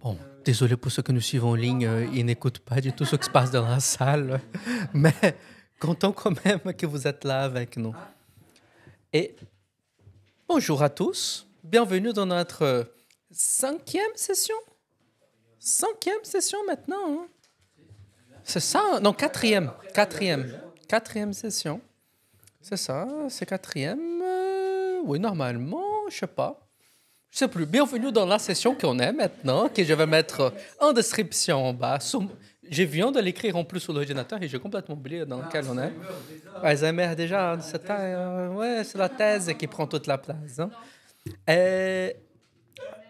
Bon, désolé pour ceux que nous suivons en ligne, ils n'écoutent pas du tout ce qui se passe dans la salle, mais content quand même que vous êtes là avec nous. Et bonjour à tous, bienvenue dans notre cinquième session. Cinquième session maintenant, hein? C'est ça? Non, quatrième session. C'est ça, c'est quatrième. Oui, normalement, je sais pas. Je sais plus. Bienvenue dans la session qu'on est maintenant, que je vais mettre en description en bas. Je viens de l'écrire en plus sur l'ordinateur et j'ai complètement oublié dans lequel on est. Alzheimer déjà, c'est la thèse qui prend toute la place. Hein. Et,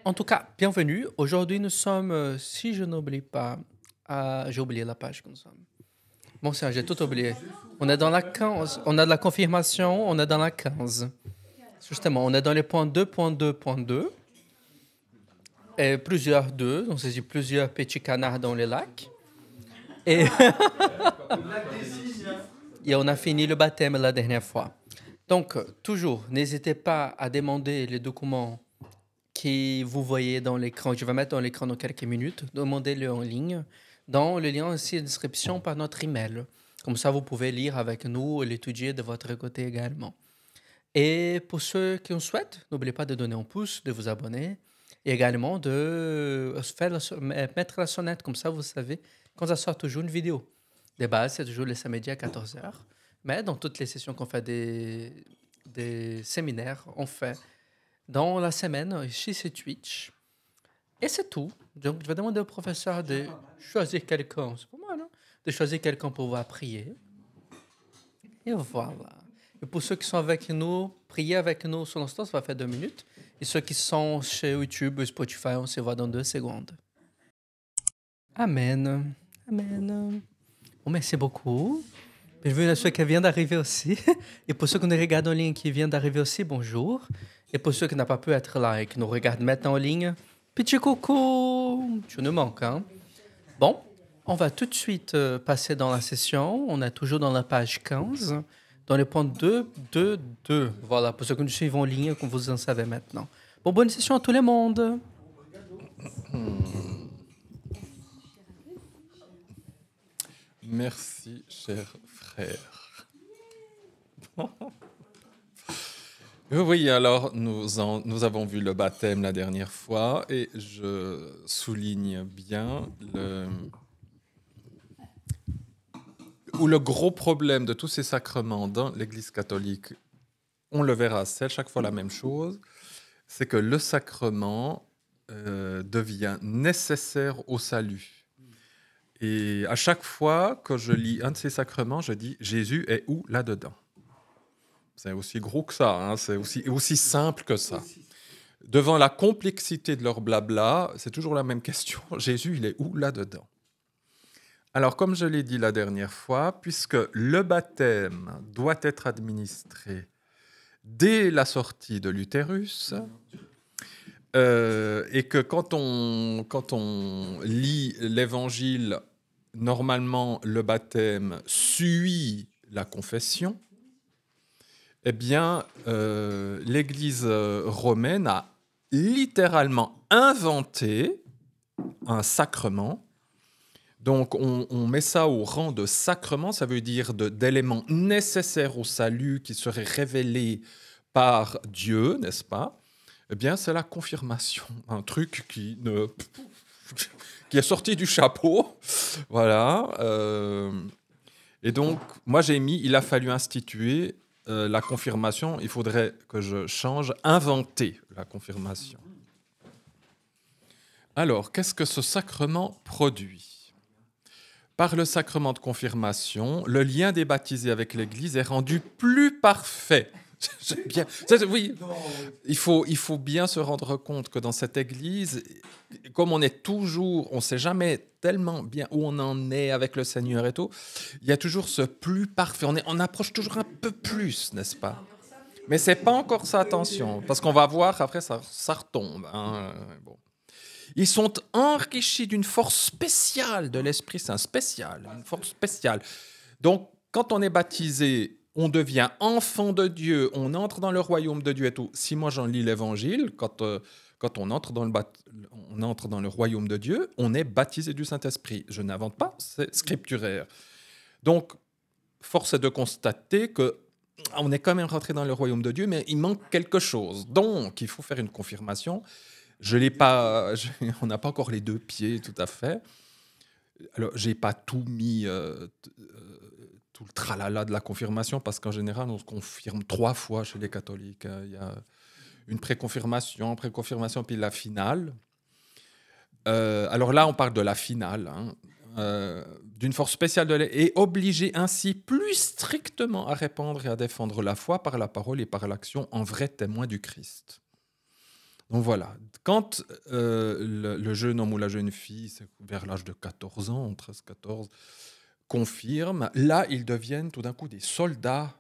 en tout cas, bienvenue. Aujourd'hui, nous sommes, si je n'oublie pas, j'ai oublié la page que nous sommes. Bon, c'est j'ai tout oublié. On est dans la 15. On a de la confirmation, on est dans la 15. Justement, on est dans les points 2.2.2. Et plusieurs d'eux, donc c'est plusieurs petits canards dans les lacs. Et, et on a fini le baptême la dernière fois. Donc, toujours, n'hésitez pas à demander les documents que vous voyez dans l'écran. Je vais mettre dans l'écran dans quelques minutes. Demandez-le en ligne, dans le lien aussi en description par notre email. Comme ça, vous pouvez lire avec nous et l'étudier de votre côté également. Et pour ceux qui en souhaitent, n'oubliez pas de donner un pouce, de vous abonner et également de mettre la sonnette. Comme ça, vous savez, quand ça sort toujours une vidéo. De base, c'est toujours les samedis à 14h. Mais dans toutes les sessions qu'on fait des séminaires, on fait dans la semaine, ici c'est Twitch. Et c'est tout. Donc, je vais demander au professeur de choisir quelqu'un. C'est pas mal, hein? De choisir quelqu'un pour pouvoir prier. Et voilà. Et pour ceux qui sont avec nous, priez avec nous sur l'instant, ça va faire 2 minutes. Et ceux qui sont chez YouTube ou Spotify, on se voit dans 2 secondes. Amen. Amen. Bon, merci beaucoup. Bienvenue à ceux qui viennent d'arriver aussi. Et pour ceux qui nous regardent en ligne qui viennent d'arriver aussi, bonjour. Et pour ceux qui n'ont pas pu être là et qui nous regardent maintenant en ligne, petit coucou. Tu nous manques, hein? Bon, on va tout de suite passer dans la session. On est toujours dans la page 15. Dans le point 2.2.2. Voilà, pour ceux qui nous suivent en ligne, comme vous en savez maintenant. Bon, bonne session à tout le monde. Merci, cher frère. Oui, alors nous avons vu le baptême la dernière fois et je souligne bien le gros problème de tous ces sacrements dans l'Église catholique, on le verra, c'est chaque fois la même chose, c'est que le sacrement devient nécessaire au salut. Et à chaque fois que je lis un de ces sacrements, je dis « Jésus est où là-dedans ?» C'est aussi gros que ça, hein, c'est aussi simple que ça. Devant la complexité de leur blabla, c'est toujours la même question. Jésus, il est où là-dedans? Alors, comme je l'ai dit la dernière fois, puisque le baptême doit être administré dès la sortie de l'utérus, et que quand on lit l'évangile, normalement, le baptême suit la confession, eh bien, l'Église romaine a littéralement inventé un sacrement. Donc, on met ça au rang de sacrement, ça veut dire d'éléments nécessaires au salut qui seraient révélés par Dieu, n'est-ce pas? Eh bien, c'est la confirmation, un truc qui est sorti du chapeau, voilà. Et donc, moi, il a fallu instituer la confirmation. Il faudrait que je change, inventer la confirmation. Alors, qu'est-ce que ce sacrement produit? Par le sacrement de confirmation, le lien des baptisés avec l'Église est rendu plus parfait. Oui, il faut bien se rendre compte que dans cette Église, comme on ne sait jamais tellement bien où on en est avec le Seigneur et tout, il y a toujours ce plus parfait. On approche toujours un peu plus, n'est-ce pas? Mais c'est pas encore ça, attention, parce qu'on va voir après ça retombe. Hein, bon. Ils sont enrichis d'une force spéciale de l'Esprit Saint, une force spéciale. Donc, quand on est baptisé, on devient enfant de Dieu, on entre dans le royaume de Dieu et tout. Si moi j'en lis l'Évangile, quand quand on entre dans le royaume de Dieu, on est baptisé du Saint-Esprit. Je n'invente pas, c'est scripturaire. Donc, force est de constater qu'on est quand même rentré dans le royaume de Dieu, mais il manque quelque chose. Donc, il faut faire une confirmation. On n'a pas encore les 2 pieds tout à fait. Alors, je n'ai pas tout mis, tout le tralala de la confirmation, parce qu'en général, on se confirme 3 fois chez les catholiques. Il y a une préconfirmation, puis la finale. Alors là, on parle de la finale, d'une force spéciale est obligée ainsi plus strictement à répandre et à défendre la foi par la parole et par l'action en vrai témoin du Christ. Donc voilà, quand le jeune homme ou la jeune fille, c'est vers l'âge de 14 ans, 13-14, confirme, là, ils deviennent tout d'un coup des soldats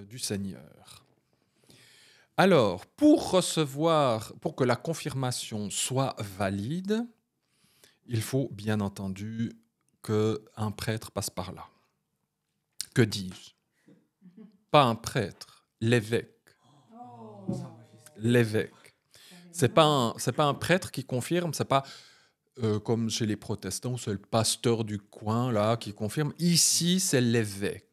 du Seigneur. Alors, pour que la confirmation soit valide, il faut bien entendu qu'un prêtre passe par là. Que dis-je? Pas un prêtre, l'évêque. L'évêque. C'est pas un prêtre qui confirme, c'est pas comme chez les protestants, c'est le pasteur du coin là qui confirme. Ici, c'est l'évêque.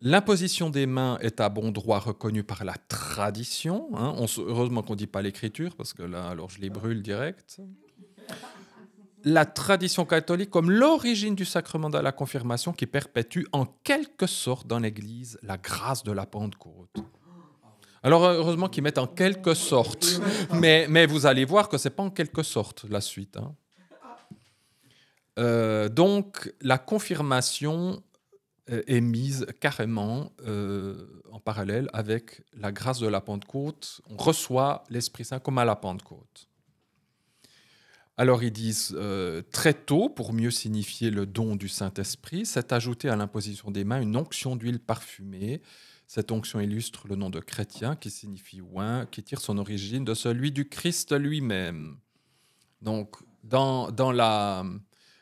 L'imposition des mains est à bon droit reconnue par la tradition. Heureusement qu'on ne dit pas l'écriture, parce que là, alors je les brûle direct. La tradition catholique comme l'origine du sacrement de la confirmation qui perpétue en quelque sorte dans l'Église la grâce de la Pentecôte. Alors heureusement qu'ils mettent en quelque sorte, mais vous allez voir que ce n'est pas en quelque sorte la suite. Donc la confirmation est mise carrément en parallèle avec la grâce de la Pentecôte. On reçoit l'Esprit Saint comme à la Pentecôte. Alors ils disent très tôt, pour mieux signifier le don du Saint-Esprit, c'est ajouté à l'imposition des mains une onction d'huile parfumée. Cette onction illustre le nom de chrétien qui signifie oint, qui tire son origine de celui du Christ lui-même. Donc,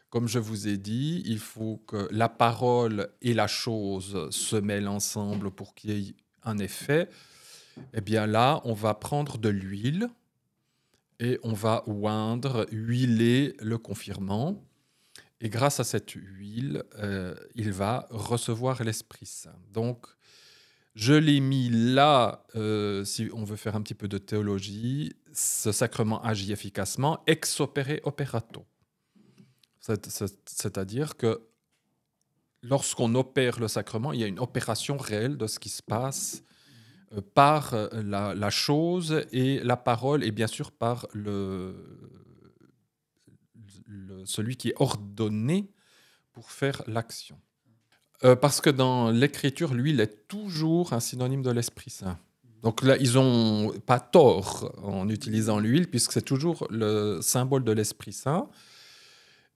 comme je vous ai dit, il faut que la parole et la chose se mêlent ensemble pour qu'il y ait un effet. Eh bien là, on va prendre de l'huile et on va oindre, huiler le confirmant. Et grâce à cette huile, il va recevoir l'Esprit Saint. Donc, je l'ai mis là, si on veut faire un petit peu de théologie, ce sacrement agit efficacement, ex opere operato. C'est-à-dire que lorsqu'on opère le sacrement, il y a une opération réelle de ce qui se passe par la chose et la parole, et bien sûr par celui qui est ordonné pour faire l'action. Parce que dans l'Écriture, l'huile est toujours un synonyme de l'Esprit Saint. Donc là, ils n'ont pas tort en utilisant l'huile, puisque c'est toujours le symbole de l'Esprit Saint.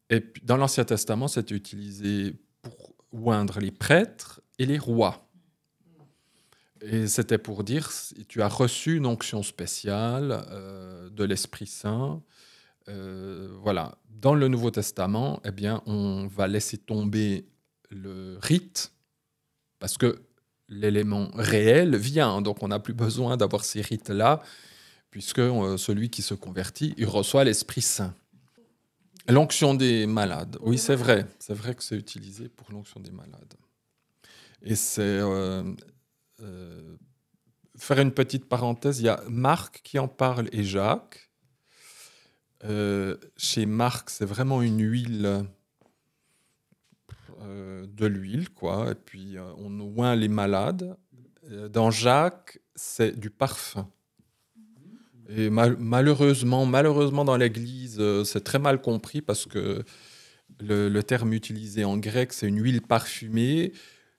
Et puis, dans l'Ancien Testament, c'était utilisé pour oindre les prêtres et les rois. Et c'était pour dire, tu as reçu une onction spéciale de l'Esprit Saint. Voilà. Dans le Nouveau Testament, eh bien, on va laisser tomber le rite, parce que l'élément réel vient, donc on n'a plus besoin d'avoir ces rites-là, puisque celui qui se convertit, il reçoit l'Esprit Saint. L'onction des malades, oui, c'est vrai que c'est utilisé pour l'onction des malades. Et c'est... faire une petite parenthèse, il y a Marc qui en parle et Jacques. Chez Marc, c'est vraiment une huile... de l'huile, quoi, et puis on oint les malades. Dans Jacques, c'est du parfum. Et malheureusement, dans l'Église, c'est très mal compris parce que le terme utilisé en grec, c'est une huile parfumée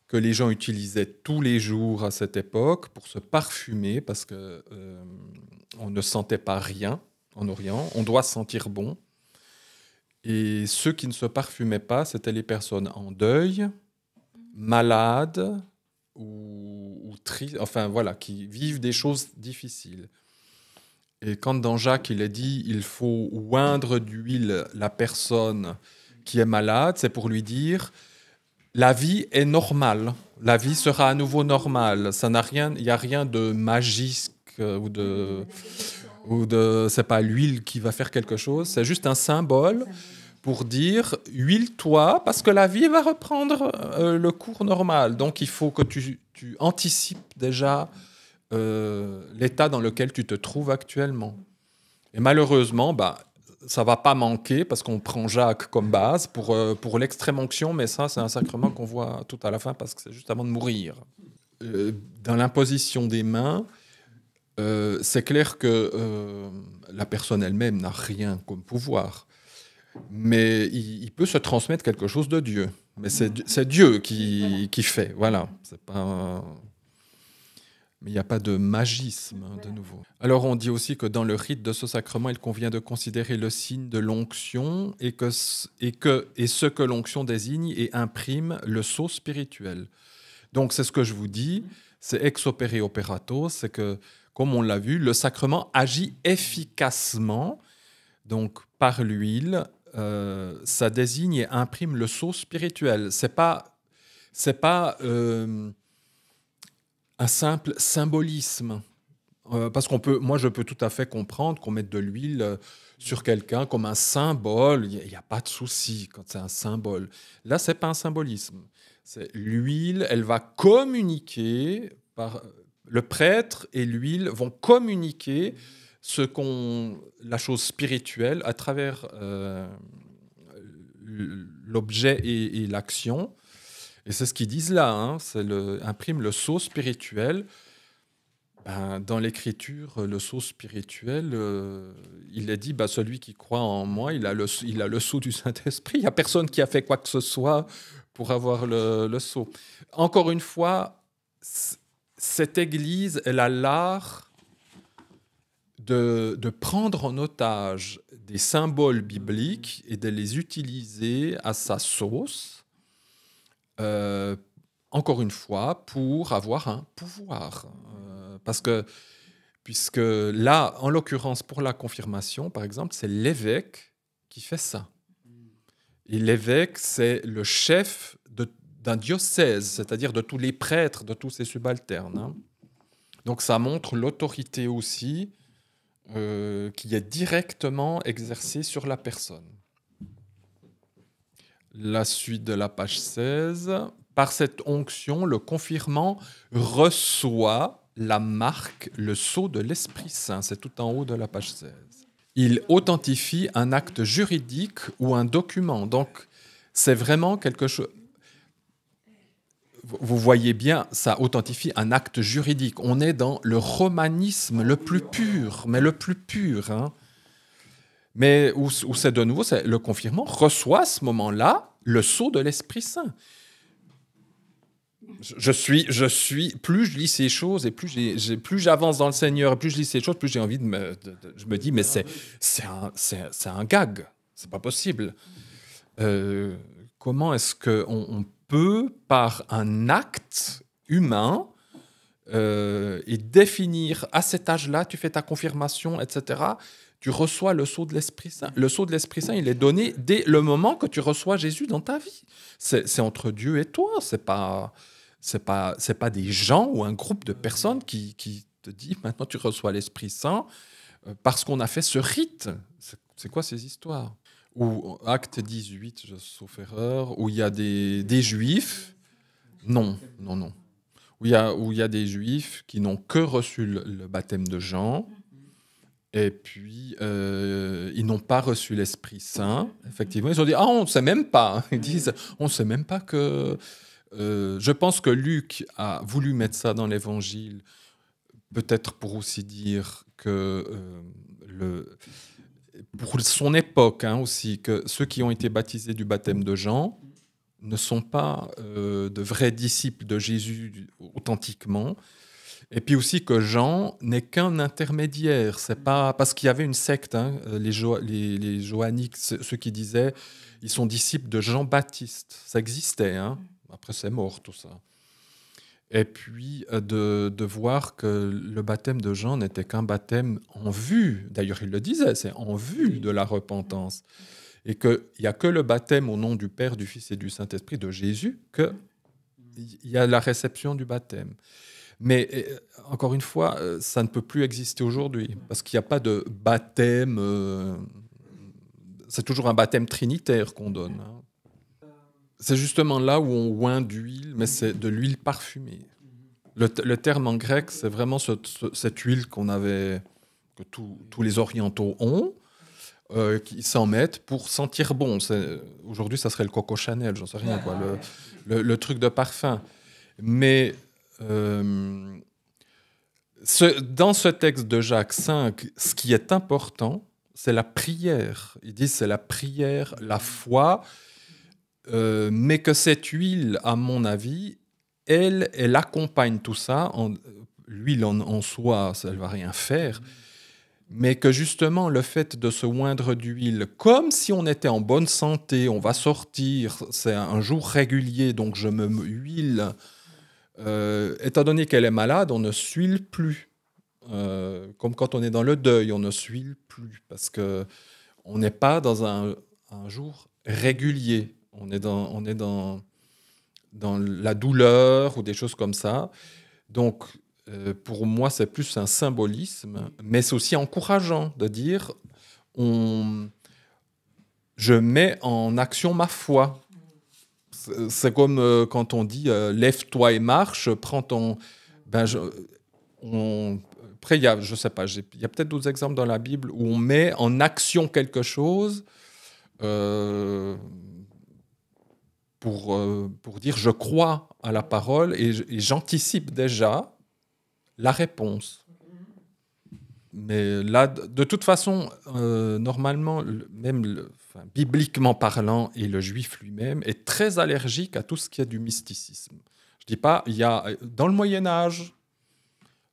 que les gens utilisaient tous les jours à cette époque pour se parfumer parce que on ne sentait pas rien en Orient. On doit sentir bon. Et ceux qui ne se parfumaient pas, c'était les personnes en deuil, malades ou tristes, enfin voilà, qui vivent des choses difficiles. Et quand dans Jacques, il est dit il faut oindre d'huile la personne qui est malade, c'est pour lui dire la vie est normale, la vie sera à nouveau normale. Ça n'a rien, il n'y a rien de magique ou de... C'est pas l'huile qui va faire quelque chose, c'est juste un symbole pour dire huile-toi parce que la vie va reprendre le cours normal. Donc il faut que tu anticipes déjà l'état dans lequel tu te trouves actuellement. Et malheureusement, ça va pas manquer parce qu'on prend Jacques comme base pour l'extrême onction, mais ça, c'est un sacrement qu'on voit tout à la fin parce que c'est juste avant de mourir. Dans l'imposition des mains, c'est clair que la personne elle-même n'a rien comme pouvoir, mais il peut se transmettre quelque chose de Dieu. Mais c'est Dieu qui fait, voilà. C'est pas... Mais il n'y a pas de magisme, de nouveau. Alors on dit aussi que dans le rite de ce sacrement, il convient de considérer le signe de l'onction et ce que l'onction désigne et imprime le sceau spirituel. Donc c'est ce que je vous dis, c'est ex opere operato, c'est que, comme on l'a vu, le sacrement agit efficacement, donc par l'huile, ça désigne et imprime le sceau spirituel. C'est pas un simple symbolisme. Parce moi, je peux tout à fait comprendre qu'on mette de l'huile sur quelqu'un comme un symbole. Il n'y a pas de souci quand c'est un symbole. Là, c'est pas un symbolisme. C'est l'huile, elle va communiquer, le prêtre et l'huile vont communiquer la chose spirituelle à travers l'objet et l'action. Et c'est ce qu'ils disent là, hein, imprime le sceau spirituel. Dans l'Écriture, le sceau spirituel, il est dit, celui qui croit en moi, il a le sceau du Saint-Esprit. Il n'y a personne qui a fait quoi que ce soit pour avoir le sceau. Encore une fois, cette Église, elle a l'art de prendre en otage des symboles bibliques et de les utiliser à sa sauce. Encore une fois, pour avoir un pouvoir. Puisque là, en l'occurrence, pour la confirmation, par exemple, c'est l'évêque qui fait ça. Et l'évêque, c'est le chef d'un diocèse, c'est-à-dire de tous les prêtres, de tous ses subalternes. Hein. Donc ça montre l'autorité aussi qui est directement exercée sur la personne. La suite de la page 16. Par cette onction, le confirmant reçoit la marque, le sceau de l'Esprit Saint. C'est tout en haut de la page 16. Il authentifie un acte juridique ou un document. Donc, c'est vraiment quelque chose... Vous voyez bien, ça authentifie un acte juridique. On est dans le romanisme le plus pur, mais le plus pur. Hein. Mais où c'est de nouveau, le confirmant reçoit à ce moment-là le sceau de l'Esprit Saint. Je suis, plus je lis ces choses et plus j'avance dans le Seigneur, et plus je lis ces choses, plus j'ai envie je me dis, mais c'est un gag, c'est pas possible. Comment est-ce qu'on peut, par un acte humain, et définir à cet âge-là, tu fais ta confirmation, etc., tu reçois le sceau de l'Esprit Saint. Le sceau de l'Esprit Saint, il est donné dès le moment que tu reçois Jésus dans ta vie. C'est entre Dieu et toi, c'est pas des gens ou un groupe de personnes qui te dit maintenant tu reçois l'Esprit Saint parce qu'on a fait ce rite. C'est quoi ces histoires? Ou Acte 18, sauf erreur, où il y a des Juifs. Non. Où il y a des Juifs qui n'ont que reçu le baptême de Jean. Et puis, ils n'ont pas reçu l'Esprit Saint. Effectivement, ils ont dit « Ah, on ne sait même pas ». Ils disent « On ne sait même pas que… » je pense que Luc a voulu mettre ça dans l'Évangile, peut-être pour aussi dire que, pour son époque aussi, que ceux qui ont été baptisés du baptême de Jean ne sont pas de vrais disciples de Jésus authentiquement. Et puis aussi que Jean n'est qu'un intermédiaire. C'est pas parce qu'il y avait une secte, hein, les Johanniques, ceux qui disaient ils sont disciples de Jean-Baptiste. Ça existait. Hein. Après, c'est mort tout ça. Et puis de voir que le baptême de Jean n'était qu'un baptême en vue. D'ailleurs, il le disait, c'est en vue de la repentance. Et qu'il n'y a que le baptême au nom du Père, du Fils et du Saint-Esprit de Jésus qu'il y a la réception du baptême. Mais encore une fois, ça ne peut plus exister aujourd'hui parce qu'il n'y a pas de baptême. C'est toujours un baptême trinitaire qu'on donne. Hein. C'est justement là où on oint d'huile, mais c'est de l'huile parfumée. Le terme en grec, c'est vraiment cette huile que tous les orientaux ont, qui s'en mettent pour sentir bon. Aujourd'hui, ça serait le Coco Chanel, j'en sais rien, quoi, le truc de parfum. Mais dans ce texte de Jacques 5, ce qui est important, c'est la prière. Ils disent c'est la prière, la foi, mais que cette huile, à mon avis, elle accompagne tout ça. L'huile en soi, ça ne va rien faire. Mais que justement, le fait de se oindre d'huile, comme si on était en bonne santé, on va sortir, c'est un jour régulier, donc je me huile. Étant donné qu'elle est malade, on ne s'huile plus. Comme quand on est dans le deuil, on ne s'huile plus. Parce qu'on n'est pas dans un jour régulier. On est dans la douleur ou des choses comme ça. Donc, pour moi, c'est plus un symbolisme, mais c'est aussi encourageant de dire je mets en action ma foi. C'est comme quand on dit lève-toi et marche, prends ton. Après, je sais pas, il y a peut-être d'autres exemples dans la Bible où on met en action quelque chose pour dire je crois à la parole et j'anticipe déjà la réponse. Mais là, de toute façon, normalement, bibliquement parlant, et le juif lui-même est très allergique à tout ce qui est du mysticisme. Je dis pas, dans le Moyen-Âge,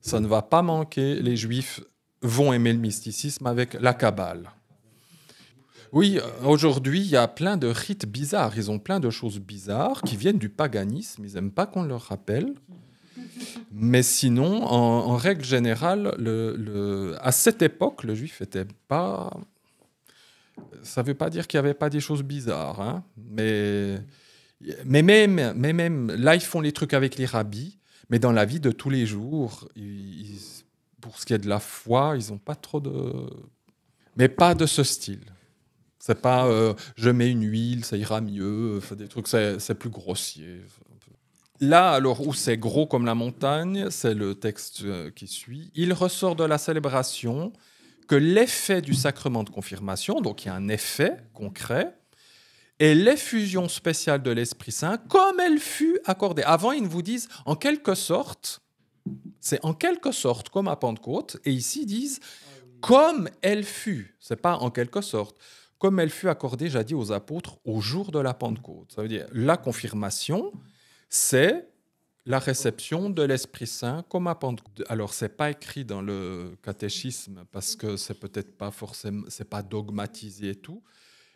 ça ne va pas manquer, les juifs vont aimer le mysticisme avec la Kabbale. Oui, aujourd'hui, il y a plein de rites bizarres, ils ont plein de choses bizarres qui viennent du paganisme, ils n'aiment pas qu'on leur rappelle. Mais sinon, en règle générale, à cette époque, le juif n'était pas... Ça ne veut pas dire qu'il n'y avait pas des choses bizarres. Hein, mais même, là, ils font les trucs avec les rabbis. Mais dans la vie de tous les jours, pour ce qui est de la foi, ils n'ont pas trop de... Mais pas de ce style. C'est pas je mets une huile, ça ira mieux. Des trucs, c'est plus grossier. Là, alors, où c'est gros comme la montagne, c'est le texte qui suit. Il ressort de la célébration que l'effet du sacrement de confirmation, donc il y a un effet concret, et l'effusion spéciale de l'Esprit Saint, comme elle fut accordée. Avant, ils vous disent, en quelque sorte, c'est en quelque sorte comme à Pentecôte, et ici, ils disent, comme elle fut, c'est pas en quelque sorte, comme elle fut accordée, jadis, aux apôtres au jour de la Pentecôte. Ça veut dire, la confirmation, c'est la réception de l'Esprit Saint comme à Pentecôte. Alors, c'est pas écrit dans le catéchisme parce que c'est peut-être pas forcément, c'est pas dogmatisé et tout,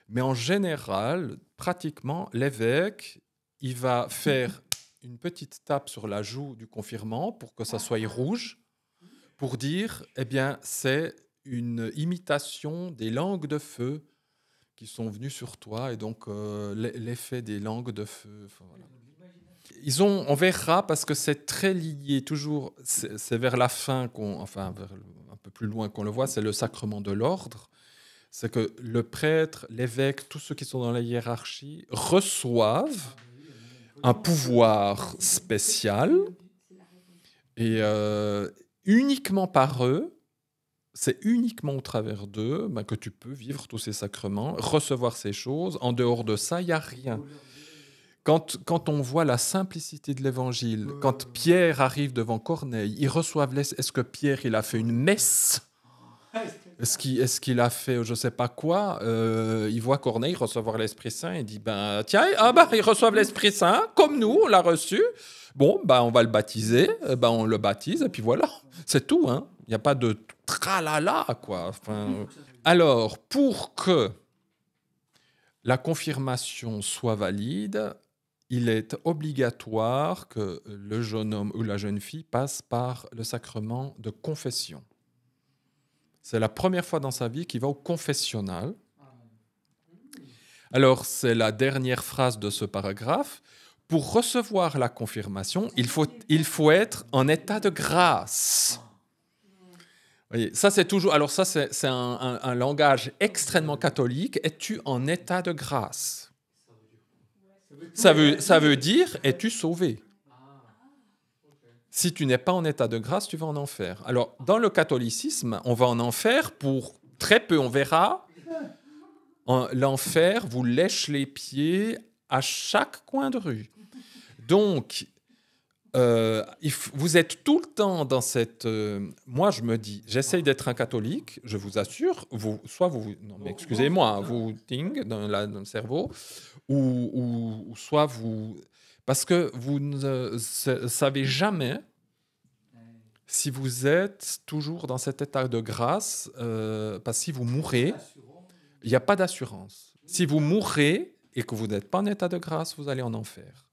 mais en général, pratiquement, l'évêque, il va faire une petite tape sur la joue du confirmant pour que ça soit rouge, pour dire, eh bien, c'est une imitation des langues de feu qui sont venues sur toi, et donc l'effet des langues de feu. Enfin, voilà. On verra parce que c'est très lié, toujours, c'est vers la fin, un peu plus loin qu'on le voit, c'est le sacrement de l'ordre. C'est que le prêtre, l'évêque, tous ceux qui sont dans la hiérarchie reçoivent un pouvoir spécial et uniquement par eux, c'est uniquement au travers d'eux que tu peux vivre tous ces sacrements, recevoir ces choses. En dehors de ça, il n'y a rien. Quand on voit la simplicité de l'évangile, quand Pierre arrive devant Corneille, ils reçoivent est-ce que Pierre il a fait une messe? Est-ce qu'il a fait je ne sais pas quoi? Il voit Corneille recevoir l'Esprit Saint et dit tiens, ils reçoivent l'Esprit Saint comme nous, on l'a reçu. Bon, on va le baptiser, on le baptise et puis voilà, c'est tout. Hein. Il n'y a pas de tralala, quoi. Alors, pour que la confirmation soit valide, il est obligatoire que le jeune homme ou la jeune fille passe par le sacrement de confession. C'est la première fois dans sa vie qu'il va au confessionnal. Alors, c'est la dernière phrase de ce paragraphe. pour recevoir la confirmation, il faut être en état de grâce. Vous voyez, ça, c'est toujours... Alors ça, c'est un langage extrêmement catholique. Es-tu en état de grâce? Ça veut dire, es-tu sauvé? Si tu n'es pas en état de grâce, tu vas en enfer. Alors, dans le catholicisme, on va en enfer pour très peu, on verra. L'enfer vous lèche les pieds à chaque coin de rue. Donc, vous êtes tout le temps dans cette... moi, je me dis, j'essaye d'être un catholique, je vous assure, non, mais excusez-moi, vous ting dans le cerveau, ou soit vous... Parce que vous ne savez jamais si vous êtes toujours dans cet état de grâce, parce que si vous mourrez, il n'y a pas d'assurance. Si vous mourrez et que vous n'êtes pas en état de grâce, vous allez en enfer.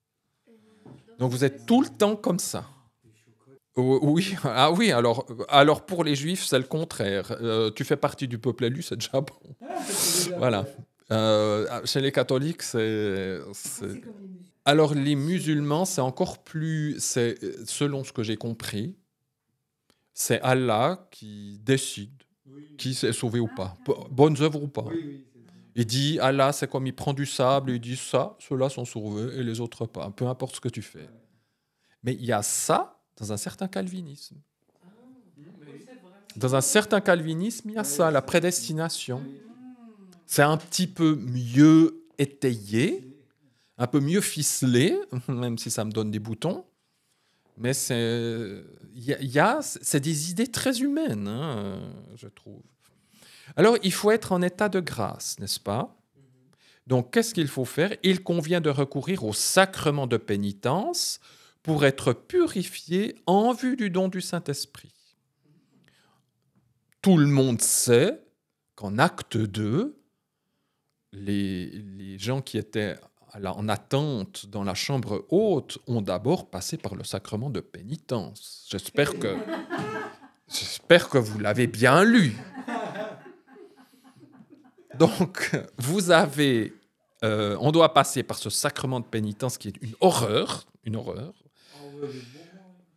Donc vous êtes tout le temps comme ça. Oui, ah oui, alors pour les Juifs, c'est le contraire. Tu fais partie du peuple élu, c'est déjà bon. Voilà. Chez les catholiques, c'est... Alors les musulmans, c'est encore plus... Selon ce que j'ai compris, c'est Allah qui décide qui s'est sauvé ou pas. Bonnes œuvres ou pas. Il dit, Allah, c'est comme il prend du sable, et il dit ça, ceux-là sont sauvés et les autres pas. Peu importe ce que tu fais. Mais il y a ça dans un certain calvinisme. Dans un certain calvinisme, il y a ça, la prédestination. C'est un petit peu mieux étayé, un peu mieux ficelé, même si ça me donne des boutons. Mais c'est des idées très humaines, hein, je trouve. Alors, il faut être en état de grâce, n'est-ce pas? Donc, qu'est-ce qu'il faut faire? Il convient de recourir au sacrement de pénitence pour être purifié en vue du don du Saint-Esprit. Tout le monde sait qu'en acte 2, les gens qui étaient en attente dans la chambre haute ont d'abord passé par le sacrement de pénitence. J'espère que vous l'avez bien lu. Donc, on doit passer par ce sacrement de pénitence qui est une horreur,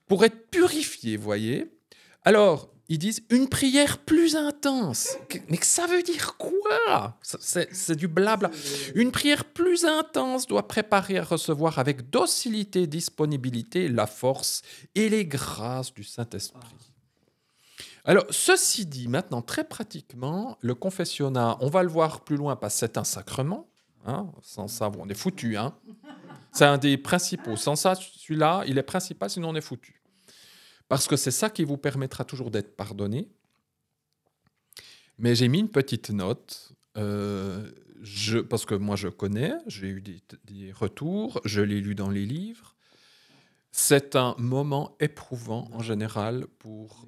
pour être purifié, voyez. Alors, ils disent une prière plus intense. Mais ça veut dire quoi? C'est du blabla. Une prière plus intense doit préparer à recevoir avec docilité et disponibilité la force et les grâces du Saint-Esprit. Alors, ceci dit, maintenant, très pratiquement, le confessionnat, on va le voir plus loin parce que c'est un sacrement. Hein, sans ça, on est foutu. Hein. C'est un des principaux. Sans ça, celui-là, il est principal, sinon on est foutu. Parce que c'est ça qui vous permettra toujours d'être pardonné. Mais j'ai mis une petite note, parce que moi je connais, j'ai eu des retours, je l'ai lu dans les livres. C'est un moment éprouvant en général pour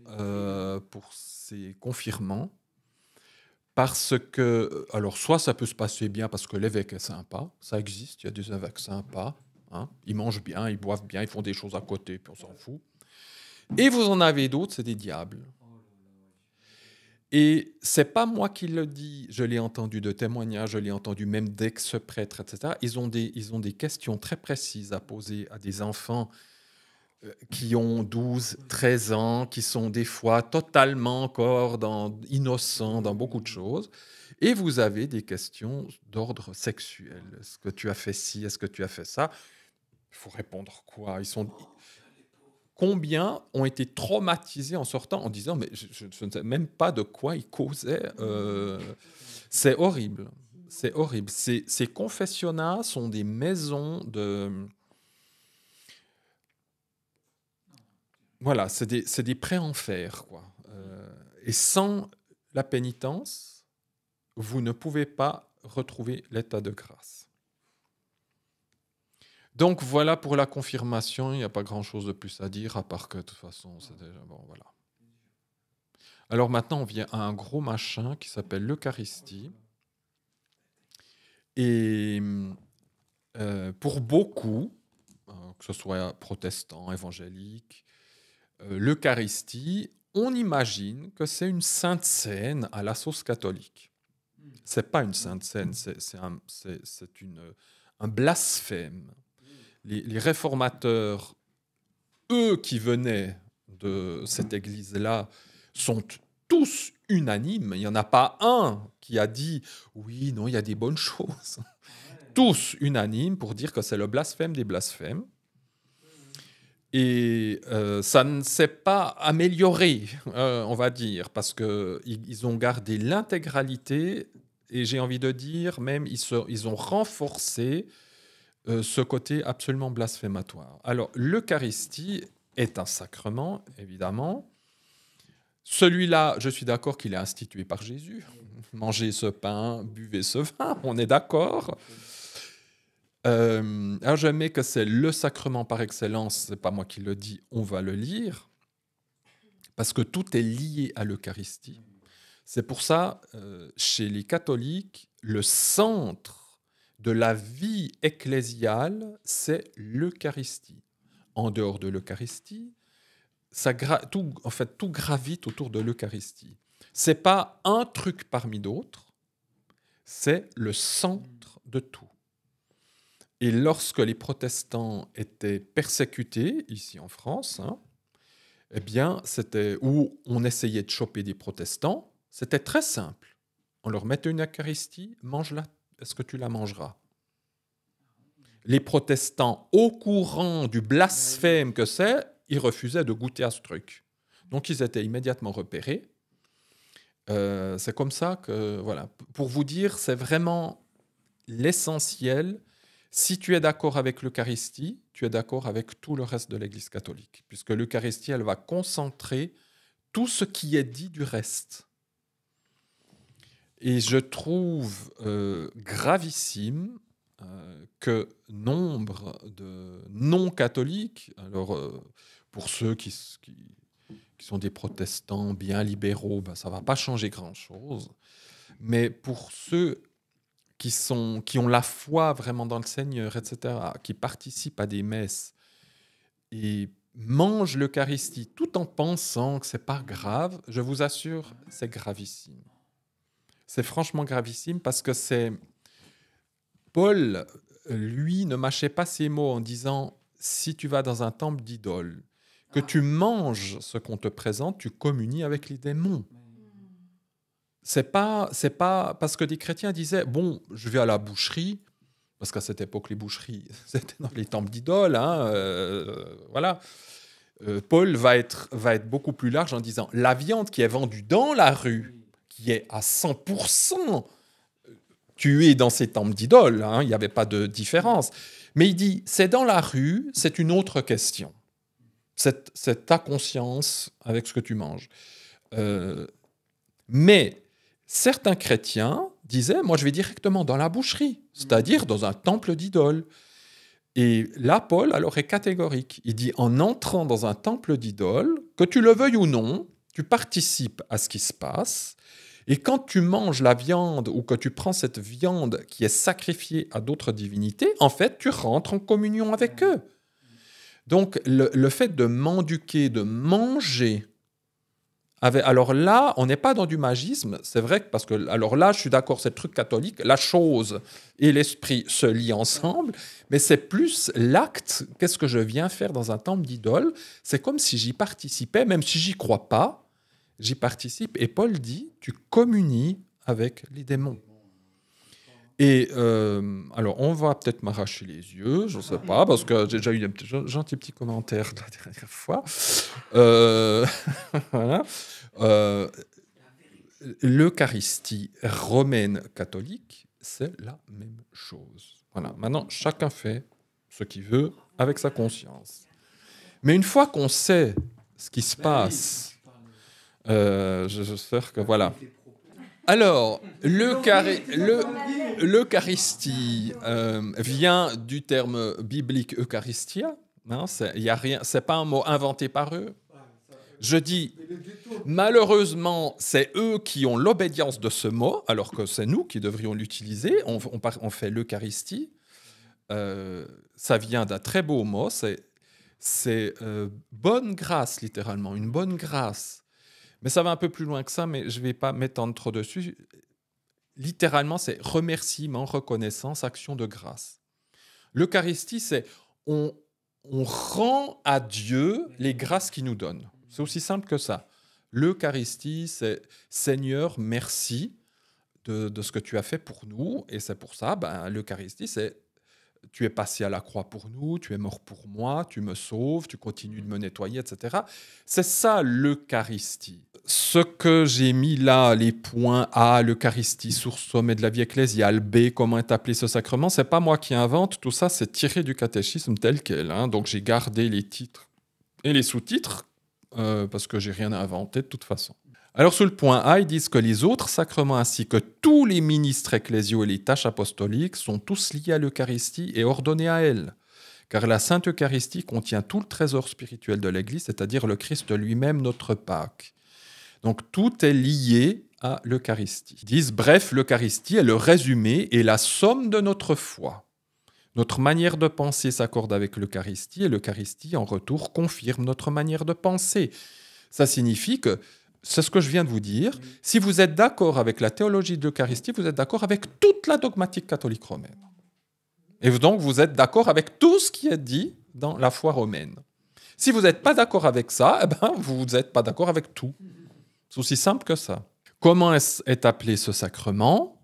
ces confirmants. Parce que, alors soit ça peut se passer bien parce que l'évêque est sympa, ça existe, il y a des évêques sympas, hein, ils mangent bien, ils boivent bien, ils font des choses à côté, puis on s'en fout. Et vous en avez d'autres, c'est des diables. Et c'est pas moi qui le dis, je l'ai entendu de témoignages, je l'ai entendu même d'ex-prêtres, etc. Ils ont des questions très précises à poser à des enfants qui ont 12, 13 ans, qui sont des fois totalement encore innocents dans beaucoup de choses. Et vous avez des questions d'ordre sexuel. Est-ce que tu as fait ci? Est-ce que tu as fait ça? Il faut répondre quoi? Combien ont été traumatisés en sortant en disant « mais je ne sais même pas de quoi ils causaient ». C'est horrible. C'est horrible. Ces confessionnats sont des maisons de... Voilà, c'est des pré-enfers, quoi. Et sans la pénitence, vous ne pouvez pas retrouver l'état de grâce. Donc voilà pour la confirmation, il n'y a pas grand-chose de plus à dire, à part que de toute façon, c'est déjà bon, voilà. Alors maintenant, on vient à un gros machin qui s'appelle l'Eucharistie. Et pour beaucoup, que ce soit protestants, évangéliques, l'Eucharistie, on imagine que c'est une sainte scène à la sauce catholique. C'est pas une sainte scène, c'est un blasphème. les réformateurs, eux qui venaient de cette église-là, sont tous unanimes. Il n'y en a pas un qui a dit « oui, non, il y a des bonnes choses ». Tous unanimes pour dire que c'est le blasphème des blasphèmes. Et ça ne s'est pas amélioré, on va dire, parce qu'ils ont gardé l'intégralité, et j'ai envie de dire, même, ils ont renforcé ce côté absolument blasphématoire. Alors, l'Eucharistie est un sacrement, évidemment. Celui-là, je suis d'accord qu'il est institué par Jésus. Mangez ce pain, buvez ce vin, on est d'accord. Alors je mets que c'est le sacrement par excellence, c'est pas moi qui le dis, on va le lire, parce que tout est lié à l'Eucharistie. C'est pour ça, chez les catholiques, le centre de la vie ecclésiale, c'est l'Eucharistie. En dehors de l'Eucharistie, tout gravite autour de l'Eucharistie. C'est pas un truc parmi d'autres, c'est le centre de tout. Et lorsque les protestants étaient persécutés, ici en France, eh bien, où on essayait de choper des protestants, c'était très simple. On leur mettait une Eucharistie, mange-la, est-ce que tu la mangeras? Les protestants, au courant du blasphème que c'est, ils refusaient de goûter à ce truc. Donc, ils étaient immédiatement repérés. C'est comme ça que, voilà, pour vous dire, c'est vraiment l'essentiel. Si tu es d'accord avec l'Eucharistie, tu es d'accord avec tout le reste de l'Église catholique, puisque l'Eucharistie, elle va concentrer tout ce qui est dit du reste. Et je trouve gravissime que nombre de non-catholiques, alors pour ceux qui sont des protestants bien libéraux, ben, ça ne va pas changer grand-chose, mais pour ceux qui ont la foi vraiment dans le Seigneur, etc., qui participent à des messes et mangent l'Eucharistie tout en pensant que ce n'est pas grave, je vous assure, c'est gravissime. C'est franchement gravissime parce que Paul, lui, ne mâchait pas ses mots en disant « si tu vas dans un temple d'idole, que tu manges ce qu'on te présente, tu communies avec les démons ». C'est pas parce que des chrétiens disaient bon, je vais à la boucherie, parce qu'à cette époque les boucheries c'était dans les temples d'idoles, voilà. Paul va être beaucoup plus large en disant la viande qui est vendue dans la rue, qui est à 100% tuée dans ces temples d'idoles, il n'y avait pas de différence. Mais il dit c'est dans la rue, c'est une autre question. C'est ta conscience avec ce que tu manges. Mais certains chrétiens disaient, moi je vais directement dans la boucherie, c'est-à-dire dans un temple d'idole. Et là, Paul, alors, est catégorique. Il dit, en entrant dans un temple d'idole, que tu le veuilles ou non, tu participes à ce qui se passe. Et quand tu manges la viande ou que tu prends cette viande qui est sacrifiée à d'autres divinités, en fait, tu rentres en communion avec eux. Donc, le fait de mendiquer, de manger... Alors là, on n'est pas dans du magisme, c'est vrai, parce que, alors là, je suis d'accord, c'est le truc catholique, la chose et l'esprit se lient ensemble, mais c'est plus l'acte, qu'est-ce que je viens faire dans un temple d'idole, c'est comme si j'y participais, même si j'y crois pas, j'y participe, et Paul dit, tu communies avec les démons. Et alors, on va peut-être m'arracher les yeux, je ne sais pas, parce que j'ai déjà eu un gentil petit commentaire la dernière fois. Voilà. L'Eucharistie romaine catholique, c'est la même chose. Voilà. Maintenant, chacun fait ce qu'il veut avec sa conscience. Mais une fois qu'on sait ce qui se passe, j'espère que voilà. Alors, l'Eucharistie vient du terme biblique Eucharistia. C'est pas un mot inventé par eux. Je dis, malheureusement, c'est eux qui ont l'obédience de ce mot, alors que c'est nous qui devrions l'utiliser. On fait l'Eucharistie. Ça vient d'un très beau mot. C'est bonne grâce, littéralement, une bonne grâce. Mais ça va un peu plus loin que ça, mais je ne vais pas m'étendre trop dessus. Littéralement, c'est remerciement, reconnaissance, action de grâce. L'Eucharistie, c'est on, on rend à Dieu les grâces qu'il nous donne. C'est aussi simple que ça. L'Eucharistie, c'est Seigneur, merci de ce que tu as fait pour nous. Et c'est pour ça, l'Eucharistie, c'est tu es passé à la croix pour nous, tu es mort pour moi, tu me sauves, tu continues de me nettoyer, etc. C'est ça l'Eucharistie. Ce que j'ai mis là, les points A, l'Eucharistie, source sommet de la vie ecclésiale, B, comment est appelé ce sacrement, c'est pas moi qui invente, tout ça c'est tiré du catéchisme tel quel. Donc j'ai gardé les titres et les sous-titres parce que j'ai rien à inventer de toute façon. Alors, sous le point A, ils disent que les autres sacrements ainsi que tous les ministres ecclésiaux et les tâches apostoliques sont tous liés à l'Eucharistie et ordonnés à elle. Car la Sainte Eucharistie contient tout le trésor spirituel de l'Église, c'est-à-dire le Christ lui-même, notre Pâque. Donc, tout est lié à l'Eucharistie. Ils disent, bref, l'Eucharistie est le résumé et la somme de notre foi. Notre manière de penser s'accorde avec l'Eucharistie et l'Eucharistie, en retour, confirme notre manière de penser. Ça signifie que c'est ce que je viens de vous dire. Si vous êtes d'accord avec la théologie de l'Eucharistie, vous êtes d'accord avec toute la dogmatique catholique romaine. Et donc, vous êtes d'accord avec tout ce qui est dit dans la foi romaine. Si vous n'êtes pas d'accord avec ça, vous n'êtes pas d'accord avec tout. C'est aussi simple que ça. Comment est appelé ce sacrement ?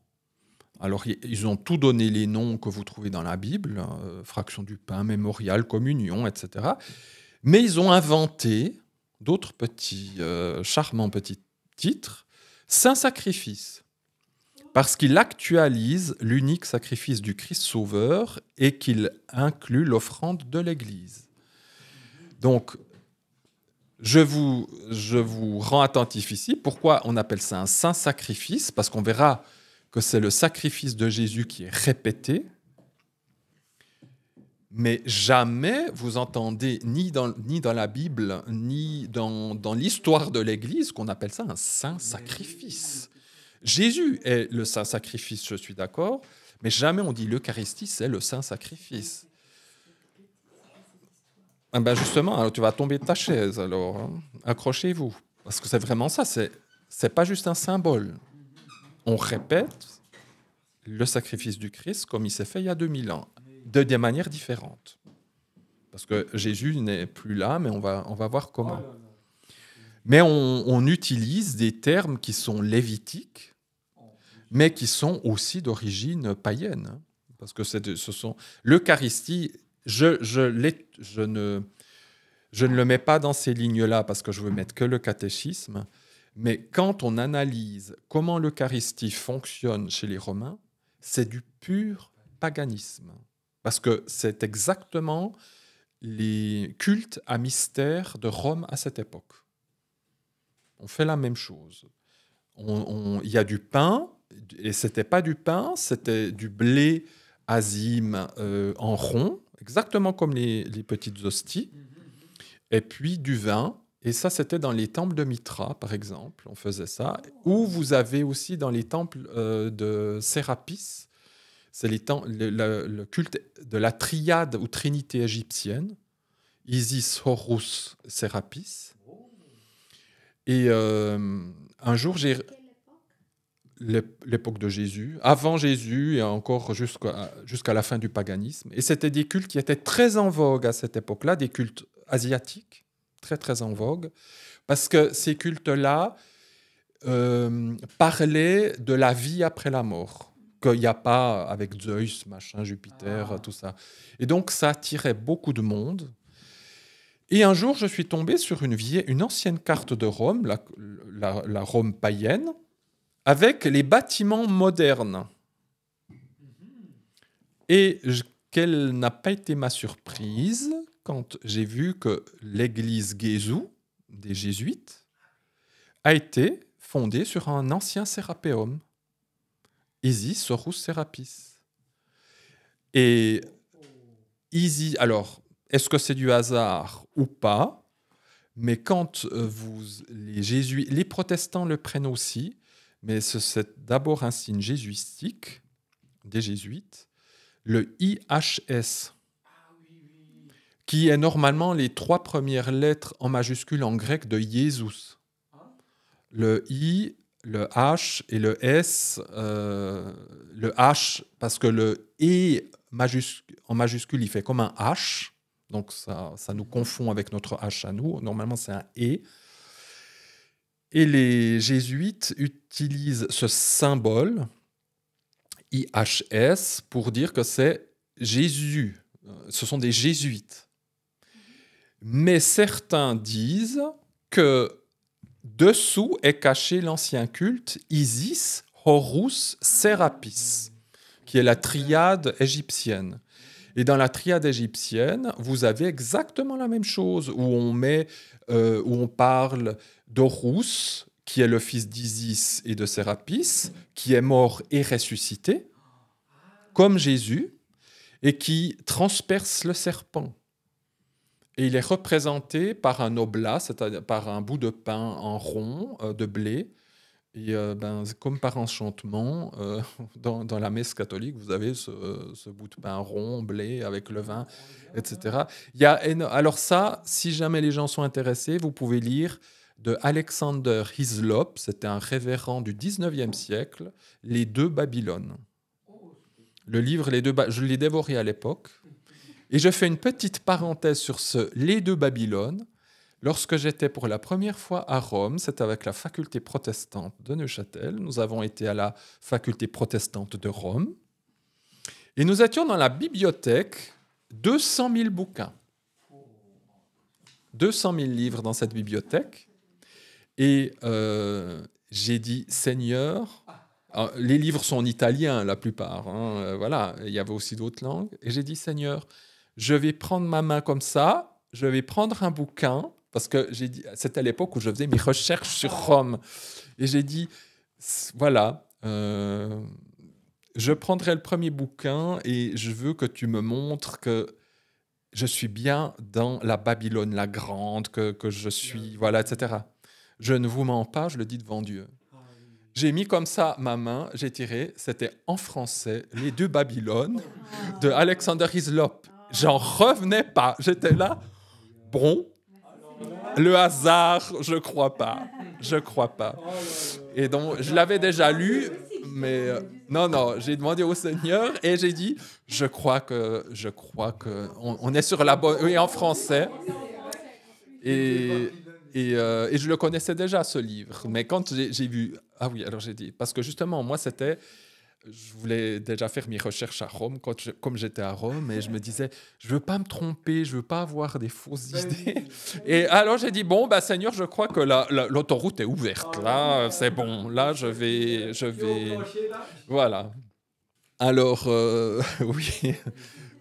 Alors, ils ont tout donné les noms que vous trouvez dans la Bible, fraction du pain, mémorial, communion, etc. Mais ils ont inventé d'autres charmants petits titres, Saint Sacrifice, parce qu'il actualise l'unique sacrifice du Christ Sauveur et qu'il inclut l'offrande de l'Église. Donc, je vous rends attentif ici. Pourquoi on appelle ça un Saint Sacrifice ? Parce qu'on verra que c'est le sacrifice de Jésus qui est répété. Mais jamais vous entendez, ni dans la Bible, ni dans l'histoire de l'Église, qu'on appelle ça un saint sacrifice. Jésus est le saint sacrifice, je suis d'accord, mais jamais on dit l'Eucharistie, c'est le saint sacrifice. Justement, alors tu vas tomber de ta chaise, alors. Accrochez-vous. Parce que c'est vraiment ça, c'est pas juste un symbole. On répète le sacrifice du Christ comme il s'est fait il y a 2000 ans. De des manières différentes. Parce que Jésus n'est plus là, mais on va voir comment. Mais on utilise des termes qui sont lévitiques, mais qui sont aussi d'origine païenne. Parce que ce sont... L'Eucharistie, je ne le mets pas dans ces lignes-là parce que je veux mettre que le catéchisme, mais quand on analyse comment l'Eucharistie fonctionne chez les Romains, c'est du pur paganisme. Parce que c'est exactement les cultes à mystère de Rome à cette époque. On fait la même chose. Il y a du pain, et ce n'était pas du pain, c'était du blé azime en rond, exactement comme les petites hosties, et puis du vin. Et ça, c'était dans les temples de Mitra, par exemple, on faisait ça. Ou vous avez aussi dans les temples de Sérapis, c'est le culte de la triade ou trinité égyptienne, Isis, Horus, Sérapis. Et un jour, l'époque de Jésus, avant Jésus et encore jusqu'à la fin du paganisme. Et c'était des cultes qui étaient très en vogue à cette époque-là, des cultes asiatiques, très très en vogue, parce que ces cultes-là parlaient de la vie après la mort. Qu'il n'y a pas avec Zeus, machin, Jupiter, tout ça. Et donc, ça attirait beaucoup de monde. Et un jour, je suis tombé sur une ancienne carte de Rome, la Rome païenne, avec les bâtiments modernes. Et quelle n'a pas été ma surprise quand j'ai vu que l'église Gesù, des Jésuites, a été fondée sur un ancien sérapéum. Isis, Horus, Sérapis. Et Isis, alors, est-ce que c'est du hasard ou pas ? Mais quand les protestants le prennent aussi, mais c'est d'abord un signe jésuitique des jésuites, le IHS, qui est normalement les 3 premières lettres en majuscule en grec de Jésus. Le I, le H et le S, le H, parce que le E en majuscule, il fait comme un H, Donc ça nous confond avec notre H à nous. Normalement, c'est un E. Et les jésuites utilisent ce symbole, IHS, pour dire que c'est Jésus. Ce sont des jésuites. Mais certains disent que dessous est caché l'ancien culte Isis, Horus, Sérapis, qui est la triade égyptienne. Et dans la triade égyptienne, vous avez exactement la même chose, où on parle d'Horus, qui est le fils d'Isis et de Sérapis, qui est mort et ressuscité, comme Jésus, et qui transperce le serpent. Et il est représenté par un oblat, c'est-à-dire par un bout de pain en rond de blé. Et comme par enchantement, dans la messe catholique, vous avez ce bout de pain rond, blé, avec le vin, etc. Alors ça, si jamais les gens sont intéressés, vous pouvez lire de Alexander Hislop, c'était un révérend du 19e siècle, Les deux Babylones. Le livre, je l'ai dévoré à l'époque. Et je fais une petite parenthèse sur Les deux Babylones. Lorsque j'étais pour la première fois à Rome, c'était avec la faculté protestante de Neuchâtel. Nous avons été à la faculté protestante de Rome. Et nous étions dans la bibliothèque, 200 000 bouquins. 200 000 livres dans cette bibliothèque. Et j'ai dit, Seigneur, les livres sont en italien la plupart, hein, voilà, il y avait aussi d'autres langues. Et j'ai dit, Seigneur, je vais prendre ma main comme ça, je vais prendre un bouquin, parce que c'était à l'époque où je faisais mes recherches sur Rome. Et j'ai dit, voilà, je prendrai le premier bouquin et je veux que tu me montres que je suis bien dans la Babylone la grande, que je suis, voilà, etc. Je ne vous mens pas, je le dis devant Dieu. J'ai mis comme ça ma main, j'ai tiré, c'était en français, Les deux Babylones de Alexander Hislop. J'en revenais pas, j'étais là, bon, le hasard, je crois pas. Et donc, je l'avais déjà lu, mais non, j'ai demandé au Seigneur et j'ai dit, je crois que on est sur la bonne, oui, en français. Et je le connaissais déjà, ce livre. Mais quand j'ai vu... Ah oui, alors j'ai dit... Parce que justement, moi, je voulais déjà faire mes recherches à Rome, comme j'étais à Rome, et je me disais, je ne veux pas me tromper, je ne veux pas avoir des fausses idées. Et alors j'ai dit, bon, Seigneur, je crois que l'autoroute est ouverte. Là, c'est bon. Là, je vais... Voilà. Alors, oui...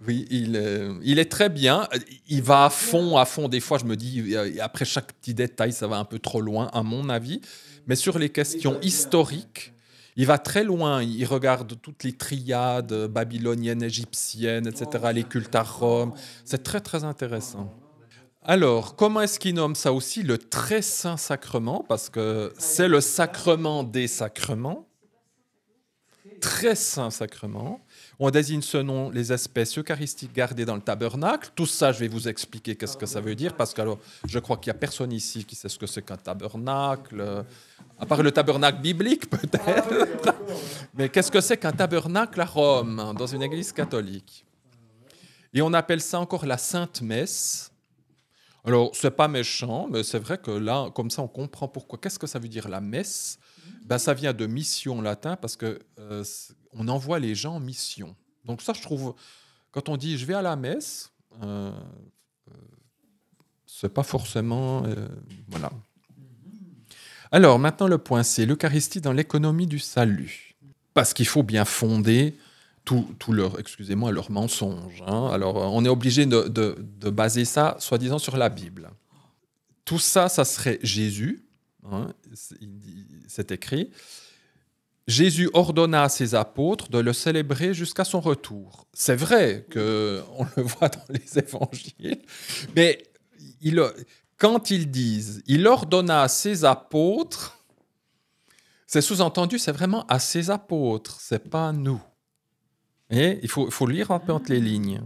Oui, il est très bien. Il va à fond. Des fois, je me dis, après chaque petit détail, ça va un peu trop loin, à mon avis. Mais sur les questions historiques, il va très loin. Il regarde toutes les triades babyloniennes, égyptiennes, etc., les cultes à Rome. C'est très, très intéressant. Alors, comment est-ce qu'il nomme ça aussi? Le très saint sacrement, parce que c'est le sacrement des sacrements. Très saint sacrement. On désigne ce nom les espèces eucharistiques gardées dans le tabernacle. Tout ça, je vais vous expliquer qu'est-ce que ça veut dire, parce que alors, je crois qu'il n'y a personne ici qui sait ce que c'est qu'un tabernacle, à part le tabernacle biblique peut-être. Mais qu'est-ce que c'est qu'un tabernacle à Rome, dans une église catholique? Et on appelle ça encore la Sainte Messe. Alors, c'est pas méchant, mais c'est vrai que là, comme ça, on comprend pourquoi. Qu'est-ce que ça veut dire la messe? Ça vient de mission en latin, parce que on envoie les gens en mission. Donc ça, je trouve, quand on dit « je vais à la messe », c'est pas forcément... voilà. Alors, maintenant, le point C, l'Eucharistie dans l'économie du salut. Parce qu'il faut bien fonder tout leur mensonge. Hein. Alors, on est obligé de baser ça, soi-disant, sur la Bible. Tout ça, ça serait Jésus. Hein, c'est écrit. Jésus ordonna à ses apôtres de le célébrer jusqu'à son retour. C'est vrai qu'on le voit dans les évangiles, mais quand ils disent « il ordonna à ses apôtres », c'est sous-entendu, c'est vraiment à ses apôtres, c'est pas à nous. Et il faut lire un peu entre les lignes.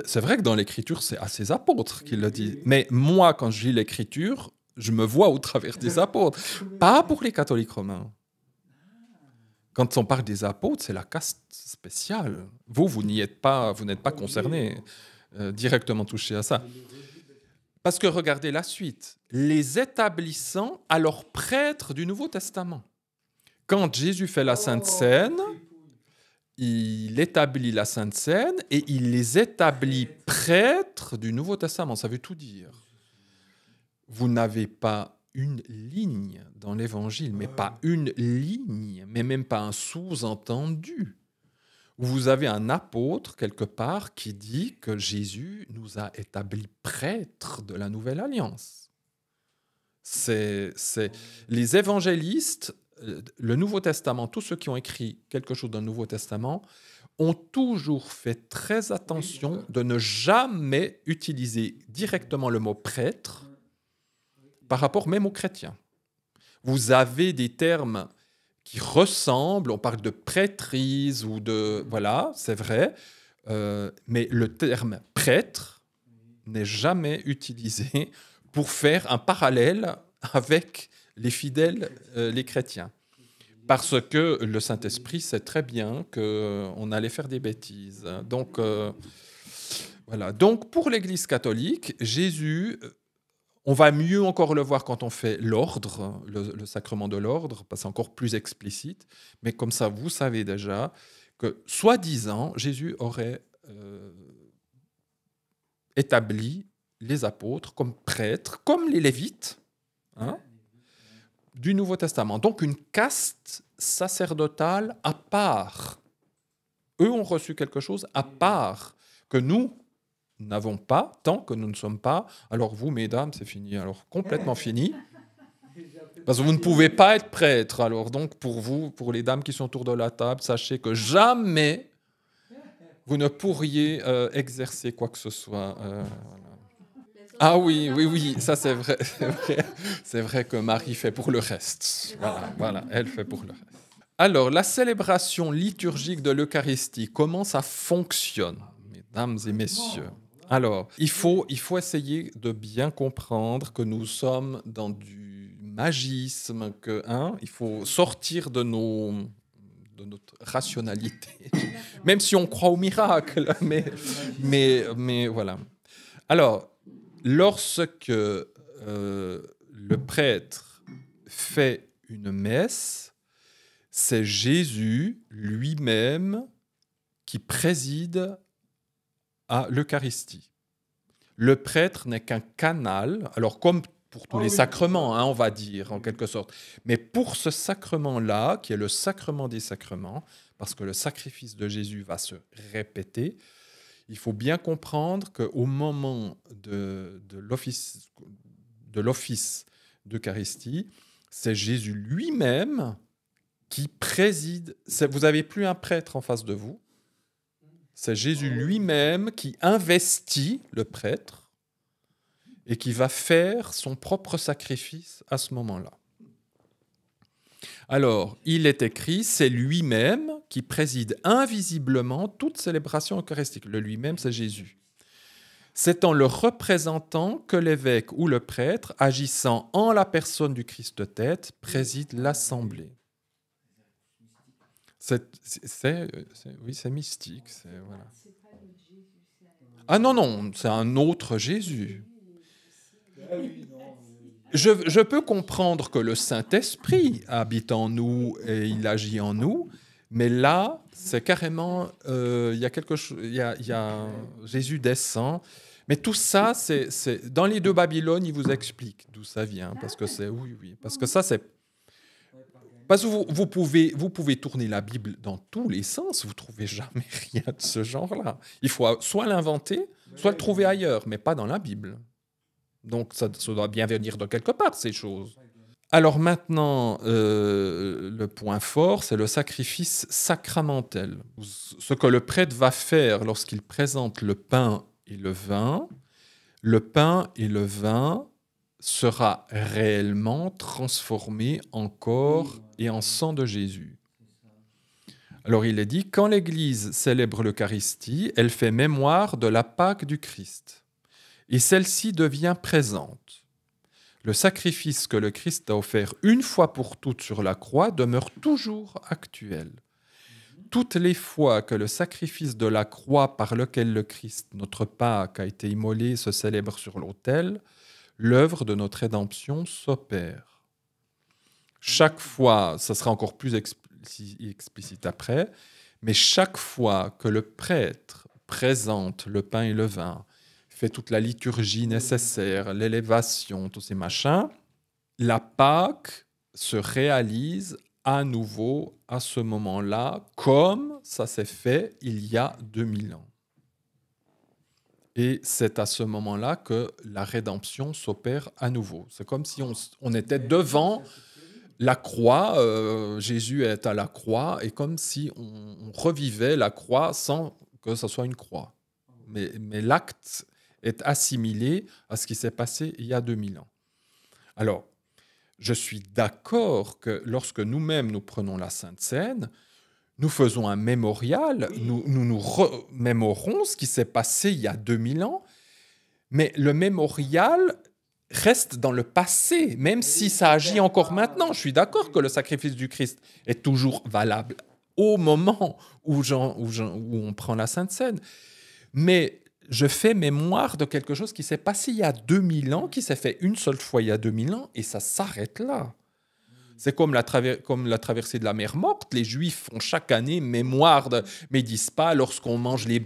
C'est vrai que dans l'Écriture, c'est à ses apôtres qu'il le dit. Mais moi, quand je lis l'Écriture, je me vois au travers des apôtres. Pas pour les catholiques romains. Quand on parle des apôtres, c'est la caste spéciale. Vous n'êtes pas concernés. directement touché à ça. Parce que regardez la suite. Les établissant alors prêtres du Nouveau Testament. Quand Jésus fait la Sainte Seine, il établit la Sainte Seine et il les établit prêtres du Nouveau Testament. Ça veut tout dire. Vous n'avez pas une ligne dans l'Évangile, mais pas une ligne, mais même pas un sous-entendu. Vous avez un apôtre quelque part qui dit que Jésus nous a établis prêtres de la Nouvelle Alliance. Les évangélistes, le Nouveau Testament, tous ceux qui ont écrit quelque chose dans le Nouveau Testament, ont toujours fait très attention de ne jamais utiliser directement le mot prêtre par rapport même aux chrétiens. Vous avez des termes qui ressemblent, on parle de prêtrise ou de... Voilà, c'est vrai, mais le terme prêtre n'est jamais utilisé pour faire un parallèle avec les fidèles, les chrétiens. Parce que le Saint-Esprit sait très bien qu'on allait faire des bêtises. Donc, voilà. Donc, pour l'Église catholique, Jésus... On va mieux encore le voir quand on fait l'ordre, le sacrement de l'ordre, parce que c'est encore plus explicite. Mais comme ça, vous savez déjà que, soi-disant, Jésus aurait établi les apôtres comme prêtres, comme les Lévites, du Nouveau Testament. Donc, une caste sacerdotale à part. Eux ont reçu quelque chose à part que nous n'avons pas, tant que nous ne sommes pas. Alors vous, mesdames, c'est fini. Alors complètement fini. Parce que vous ne pouvez pas être prêtre. Alors donc pour vous, pour les dames qui sont autour de la table, sachez que jamais vous ne pourriez exercer quoi que ce soit. Voilà. Ah oui, ça c'est vrai. C'est vrai que Marie fait pour le reste. Voilà, elle fait pour le reste. Alors, la célébration liturgique de l'Eucharistie, comment ça fonctionne, mesdames et messieurs? Alors, il faut essayer de bien comprendre que nous sommes dans du magisme, il faut sortir de notre rationalité, même si on croit au miracle, mais voilà. Alors, lorsque le prêtre fait une messe, c'est Jésus lui-même qui préside à l'Eucharistie. Le prêtre n'est qu'un canal, alors comme pour tous les sacrements, on va dire, en quelque sorte. Mais pour ce sacrement-là, qui est le sacrement des sacrements, parce que le sacrifice de Jésus va se répéter, il faut bien comprendre qu'au moment de l'office d'Eucharistie, c'est Jésus lui-même qui préside. Vous n'avez plus un prêtre en face de vous. C'est Jésus lui-même qui investit le prêtre et qui va faire son propre sacrifice à ce moment-là. Alors, il est écrit, c'est lui-même qui préside invisiblement toute célébration eucharistique. Le lui-même, c'est Jésus. C'est en le représentant que l'évêque ou le prêtre, agissant en la personne du Christ-tête, préside l'assemblée. Oui, c'est mystique. Voilà. Ah non, c'est un autre Jésus. Je peux comprendre que le Saint-Esprit habite en nous et il agit en nous, mais là, c'est carrément, il y a quelque chose, Jésus descend. Mais tout ça, c'est dans les deux Babylones, il vous explique d'où ça vient, parce que parce que ça, c'est... Parce que vous pouvez tourner la Bible dans tous les sens, vous ne trouvez jamais rien de ce genre-là. Il faut soit l'inventer, soit le trouver ailleurs, mais pas dans la Bible. Donc ça doit bien venir de quelque part, ces choses. Alors maintenant, le point fort, c'est le sacrifice sacramentel. Ce que le prêtre va faire lorsqu'il présente le pain et le vin sera réellement transformé en corps et en sang de Jésus. Alors il est dit, quand l'Église célèbre l'Eucharistie, elle fait mémoire de la Pâque du Christ. Et celle-ci devient présente. Le sacrifice que le Christ a offert une fois pour toutes sur la croix demeure toujours actuel. toutes les fois que le sacrifice de la croix par lequel le Christ, notre Pâque, a été immolé, se célèbre sur l'autel, l'œuvre de notre rédemption s'opère. Chaque fois, ça sera encore plus explicite après, mais chaque fois que le prêtre présente le pain et le vin, fait toute la liturgie nécessaire, l'élévation, tous ces machins, la Pâque se réalise à nouveau à ce moment-là, comme ça s'est fait il y a 2000 ans. Et c'est à ce moment-là que la rédemption s'opère à nouveau. C'est comme si on était devant la croix, Jésus est à la croix, et comme si on revivait la croix sans que ce soit une croix. Mais l'acte est assimilé à ce qui s'est passé il y a 2000 ans. Alors, je suis d'accord que lorsque nous-mêmes nous prenons la Sainte Seine, nous faisons un mémorial, nous remémorons ce qui s'est passé il y a 2000 ans, mais le mémorial reste dans le passé, même si ça agit encore maintenant. Je suis d'accord que le sacrifice du Christ est toujours valable au moment où on prend la Sainte Seine. Mais je fais mémoire de quelque chose qui s'est passé il y a 2000 ans, qui s'est fait une seule fois il y a 2000 ans, et ça s'arrête là. C'est comme la traversée de la mer Morte. Les Juifs font chaque année mémoire mais ils disent pas lorsqu'on mange les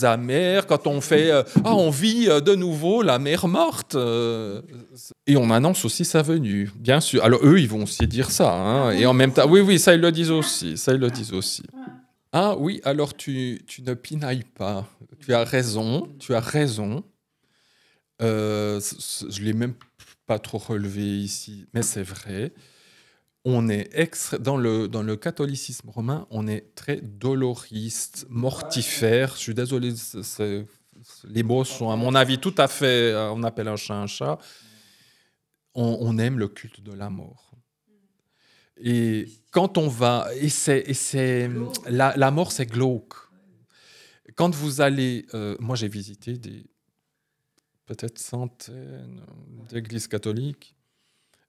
amers, quand on fait on vit de nouveau la mer Morte. Et on annonce aussi sa venue, bien sûr. Alors eux, ils vont aussi dire ça, hein, et en même temps, oui, ça ils le disent aussi. Ah oui, alors tu ne pinailles pas. Tu as raison. Je l'ai même pas trop relevé ici, mais c'est vrai. On est dans le catholicisme romain, on est très doloriste, mortifère. Je suis désolé, les mots sont à mon avis tout à fait, on appelle un chat un chat. On aime le culte de la mort. Et quand on va, la mort c'est glauque. Quand vous allez, moi j'ai visité peut-être centaines d'églises catholiques,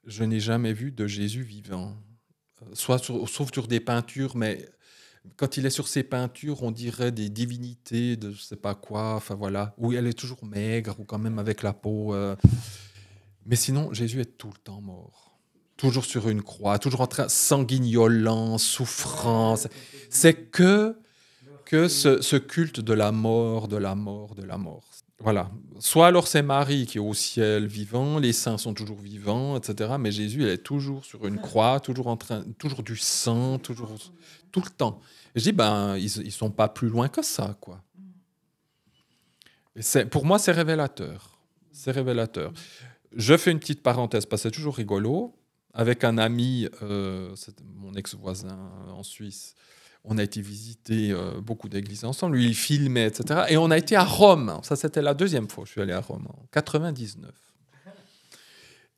je n'ai jamais vu de Jésus vivant. Sauf sur des peintures, mais quand il est sur ces peintures, on dirait des divinités de je ne sais pas quoi, enfin voilà, où elle est toujours maigre ou quand même avec la peau. Mais sinon, Jésus est tout le temps mort. Toujours sur une croix, toujours en train, sanguignolant, souffrant. C'est que ce culte de la mort. Voilà. Soit alors c'est Marie qui est au ciel vivant, les saints sont toujours vivants, etc. Mais Jésus, il est toujours sur une croix, toujours du sang, tout le temps. Et je dis, ils sont pas plus loin que ça, quoi. Et pour moi, c'est révélateur. Je fais une petite parenthèse, parce que c'est toujours rigolo. Avec un ami, mon ex-voisin en Suisse, on a été visiter beaucoup d'églises ensemble. Lui, il filmait, etc. Et on a été à Rome. Ça, c'était la deuxième fois que je suis allé à Rome, en 99.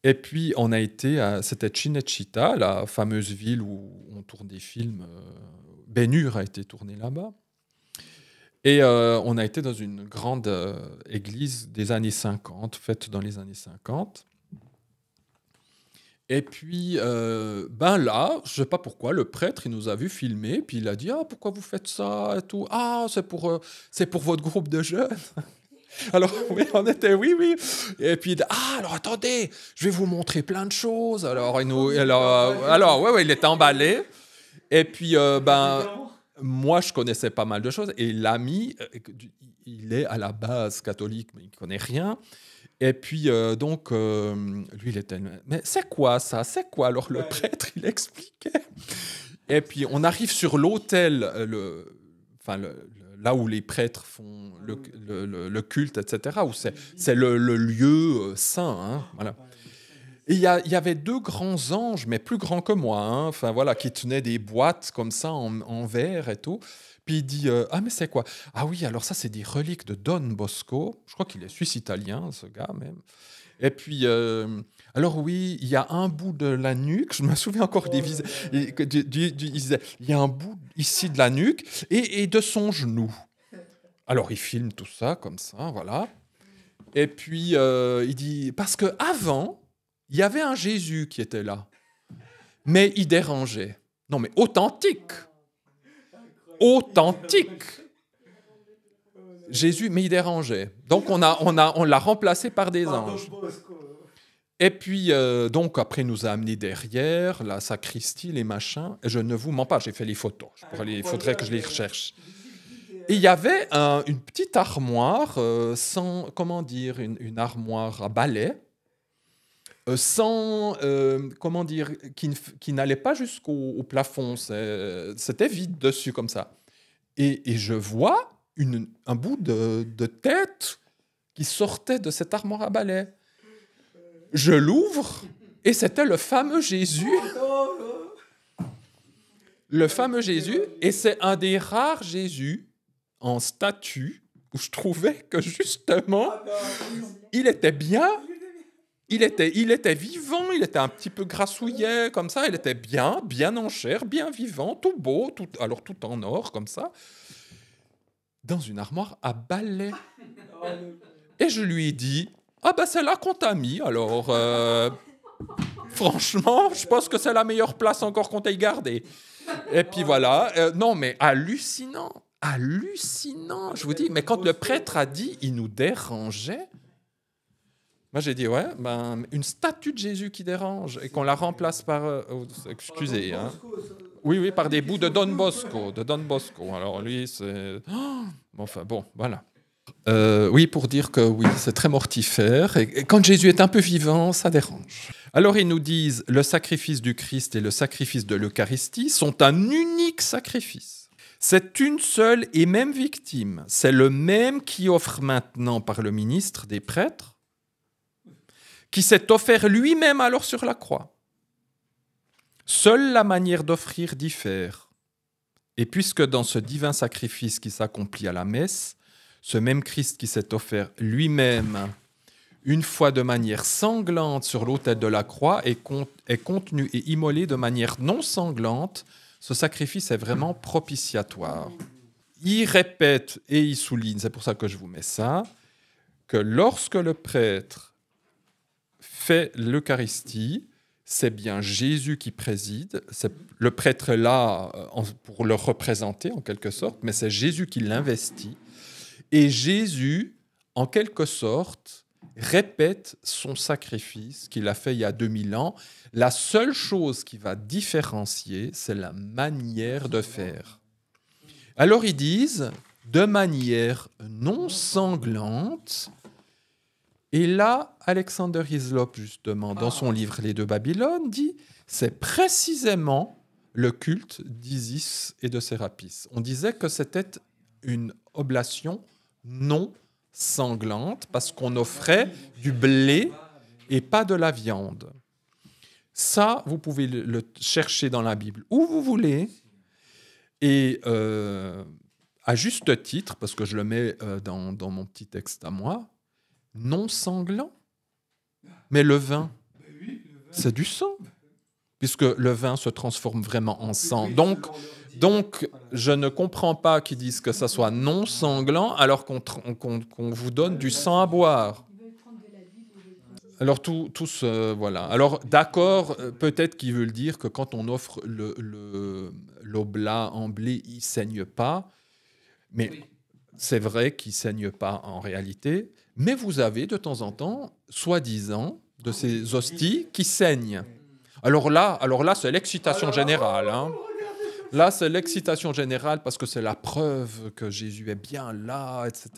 Et puis, on a été c'était Cinecittà, la fameuse ville où on tourne des films. Ben-Hur a été tourné là-bas. Et on a été dans une grande église des années 50, faite dans les années 50. Et puis, là, je ne sais pas pourquoi, le prêtre, il nous a vu filmer, puis il a dit « Ah, pourquoi vous faites ça ?» et tout. « Ah, c'est pour votre groupe de jeunes. » Alors, oui, on était « Oui. » Et puis, « Ah, alors attendez, je vais vous montrer plein de choses. » Alors, il était emballé. Et puis, moi, je connaissais pas mal de choses. Et l'ami, il est à la base catholique, mais il ne connaît rien. Et puis, lui, il était... Mais c'est quoi ça ? C'est quoi ? Alors, le prêtre, il expliquait. Et puis, on arrive sur l'autel, là où les prêtres font le culte, etc., où c'est le lieu saint. Hein, voilà. Et il y avait deux grands anges, mais plus grands que moi, hein, qui tenaient des boîtes comme ça en verre et tout. Puis il dit « Ah, mais c'est quoi ?»« Ah oui, alors ça, c'est des reliques de Don Bosco. » Je crois qu'il est suisse-italien, ce gars, même. Et puis, alors oui, il y a un bout de la nuque, je me souviens encore des visages, il disait « Il y a un bout ici de la nuque et de son genou. » Alors, il filme tout ça, comme ça, voilà. Et puis, il dit « Parce qu'avant, il y avait un Jésus qui était là, mais il dérangeait. » Non, mais authentique. authentique. Jésus, mais il dérangeait. Donc, on l'a remplacé par des anges. Et puis, donc, après, il nous a amenés derrière, la sacristie, les machins. Et je ne vous mens pas, j'ai fait les photos. Il faudrait que je les recherche. Et il y avait une petite armoire, une armoire à balai, qui n'allait pas jusqu'au plafond. C'était vide dessus, comme ça. Et je vois un bout de tête qui sortait de cette armoire à balai. Je l'ouvre et c'était le fameux Jésus. Le fameux Jésus. Et c'est un des rares Jésus en statue où je trouvais que justement, il était bien. Il était vivant, il était un petit peu grassouillet comme ça. Il était bien en chair, bien vivant, tout beau, tout en or comme ça. Dans une armoire à balai. Et je lui ai dit, c'est là qu'on t'a mis, alors franchement, je pense que c'est la meilleure place encore qu'on t'ait gardée. Et puis voilà, non mais hallucinant, je vous dis, mais quand le prêtre a dit, il nous dérangeait, moi j'ai dit, une statue de Jésus qui dérange, et qu'on la remplace par, excusez, hein. Oui, par des bouts de Don Bosco. Alors lui, c'est... voilà. Oui, pour dire que oui, c'est très mortifère. Et quand Jésus est un peu vivant, ça dérange. Alors ils nous disent, le sacrifice du Christ et le sacrifice de l'Eucharistie sont un unique sacrifice. C'est une seule et même victime. C'est le même qui offre maintenant par le ministre des prêtres, qui s'est offert lui-même alors sur la croix. Seule la manière d'offrir diffère. Et puisque dans ce divin sacrifice qui s'accomplit à la messe, ce même Christ qui s'est offert lui-même une fois de manière sanglante sur l'autel de la croix est contenu et immolé de manière non sanglante, ce sacrifice est vraiment propitiatoire. Il répète et il souligne, c'est pour ça que je vous mets ça, que lorsque le prêtre fait l'Eucharistie, c'est bien Jésus qui préside, c'est le prêtre est là pour le représenter en quelque sorte, mais c'est Jésus qui l'investit. Et Jésus, en quelque sorte, répète son sacrifice qu'il a fait il y a 2000 ans. La seule chose qui va différencier, c'est la manière de faire. Alors ils disent, de manière non sanglante. Et là, Alexander Hislop, justement, dans son livre Les deux Babylones, dit c'est précisément le culte d'Isis et de Sérapis. On disait que c'était une oblation non sanglante parce qu'on offrait du blé et pas de la viande. Ça, vous pouvez le chercher dans la Bible où vous voulez. Et à juste titre, parce que je le mets dans mon petit texte à moi, non sanglant. Mais le vin, c'est du sang, puisque le vin se transforme vraiment en sang. Donc, je ne comprends pas qu'ils disent que ça soit non sanglant alors qu'on vous donne du sang à boire. Alors, voilà. Alors, d'accord, peut-être qu'ils veulent dire que quand on offre l'oblat en blé, il ne saigne pas. Mais c'est vrai qu'il ne saigne pas en réalité. Mais vous avez de temps en temps, soi-disant, de ces hosties qui saignent. Alors là, c'est l'excitation générale. Hein. Là, c'est l'excitation générale parce que c'est la preuve que Jésus est bien là, etc.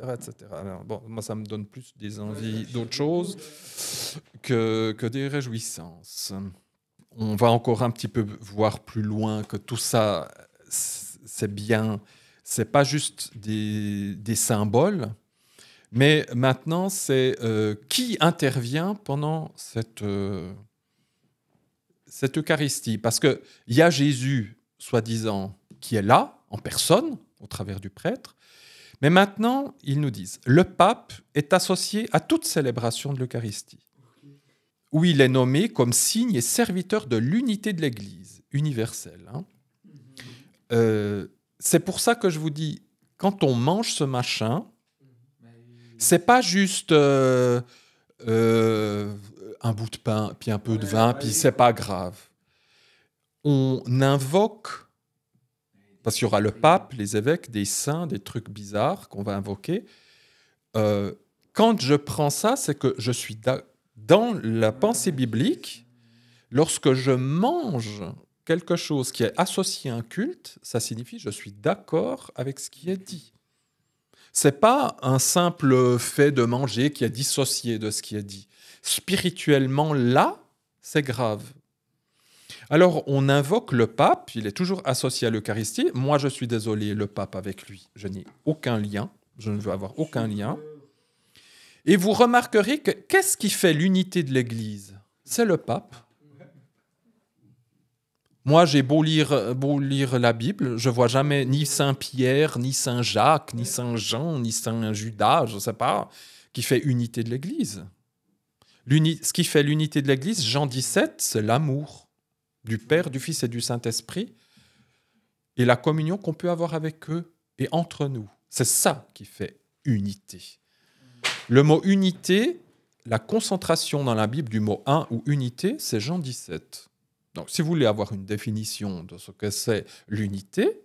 Alors, moi, ça me donne plus des envies d'autre chose que des réjouissances. On va encore un petit peu voir plus loin que tout ça, c'est bien. C'est pas juste des symboles, mais maintenant, c'est qui intervient pendant cette Eucharistie. Parce qu'il y a Jésus, soi-disant, qui est là, en personne, au travers du prêtre. Mais maintenant, ils nous disent, le pape est associé à toute célébration de l'Eucharistie, où il est nommé comme signe et serviteur de l'unité de l'Église universelle. Hein. C'est pour ça que je vous dis, quand on mange ce machin, c'est pas juste un bout de pain, puis un peu de vin, puis c'est pas grave. On invoque, Parce qu'il y aura le pape, les évêques, des saints, des trucs bizarres qu'on va invoquer. Quand je prends ça, c'est que je suis dans la pensée biblique. Lorsque je mange quelque chose qui est associé à un culte, ça signifie que je suis d'accord avec ce qui est dit. Ce n'est pas un simple fait de manger qui est dissocié de ce qui est dit. Spirituellement, là, c'est grave. Alors, on invoque le pape, il est toujours associé à l'Eucharistie. Moi, je suis désolé, le pape avec lui, je n'ai aucun lien, je ne veux avoir aucun lien. Et vous remarquerez que qu'est-ce qui fait l'unité de l'Église ? C'est le pape. Moi, j'ai beau lire la Bible, je ne vois jamais ni Saint Pierre, ni Saint Jacques, ni Saint Jean, ni Saint Judas, je ne sais pas, qui fait unité de l'Église. Ce qui fait l'unité de l'Église, Jean 17, c'est l'amour du Père, du Fils et du Saint-Esprit et la communion qu'on peut avoir avec eux et entre nous. C'est ça qui fait unité. Le mot unité, la concentration dans la Bible du mot un ou unité, c'est Jean 17. Donc, si vous voulez avoir une définition de ce que c'est l'unité,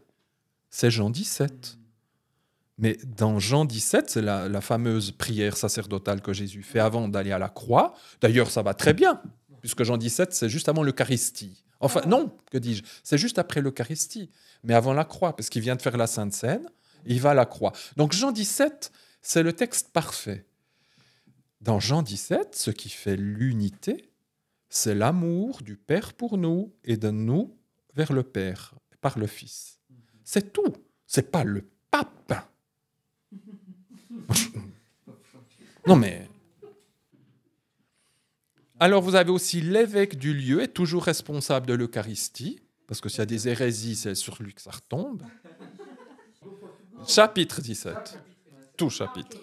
c'est Jean 17. Mais dans Jean 17, c'est la fameuse prière sacerdotale que Jésus fait avant d'aller à la croix. D'ailleurs, ça va très bien, puisque Jean 17, c'est juste avant l'Eucharistie. Enfin, non, que dis-je ? C'est juste après l'Eucharistie, mais avant la croix, parce qu'il vient de faire la Sainte Seine, et il va à la croix. Donc Jean 17, c'est le texte parfait. Dans Jean 17, ce qui fait l'unité, c'est l'amour du Père pour nous et de nous vers le Père, par le Fils. C'est tout. C'est pas le pape. Non mais... Alors vous avez aussi l'évêque du lieu est toujours responsable de l'Eucharistie, parce que s'il y a des hérésies, c'est sur lui que ça retombe. Chapitre 17. Tout chapitre.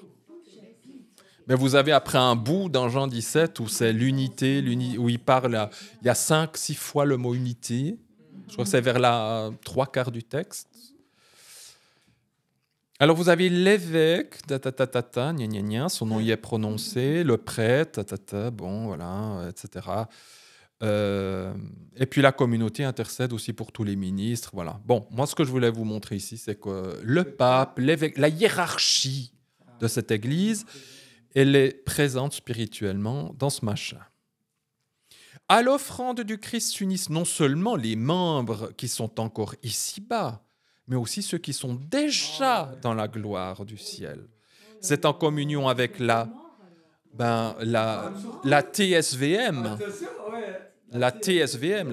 Mais vous avez après un bout dans Jean 17 où c'est l'unité, où il parle, il y a 5-6 fois le mot unité. Je crois que c'est vers la 3/4 du texte. Alors vous avez l'évêque, son nom y est prononcé, le prêtre, bon voilà, etc. Et puis la communauté intercède aussi pour tous les ministres, voilà. Bon, moi ce que je voulais vous montrer ici, c'est que le pape, l'évêque, la hiérarchie de cette église, elle est présente spirituellement dans ce machin. À l'offrande du Christ s'unissent non seulement les membres qui sont encore ici-bas, mais aussi ceux qui sont déjà dans la gloire du ciel. C'est en communion avec la TSVM, la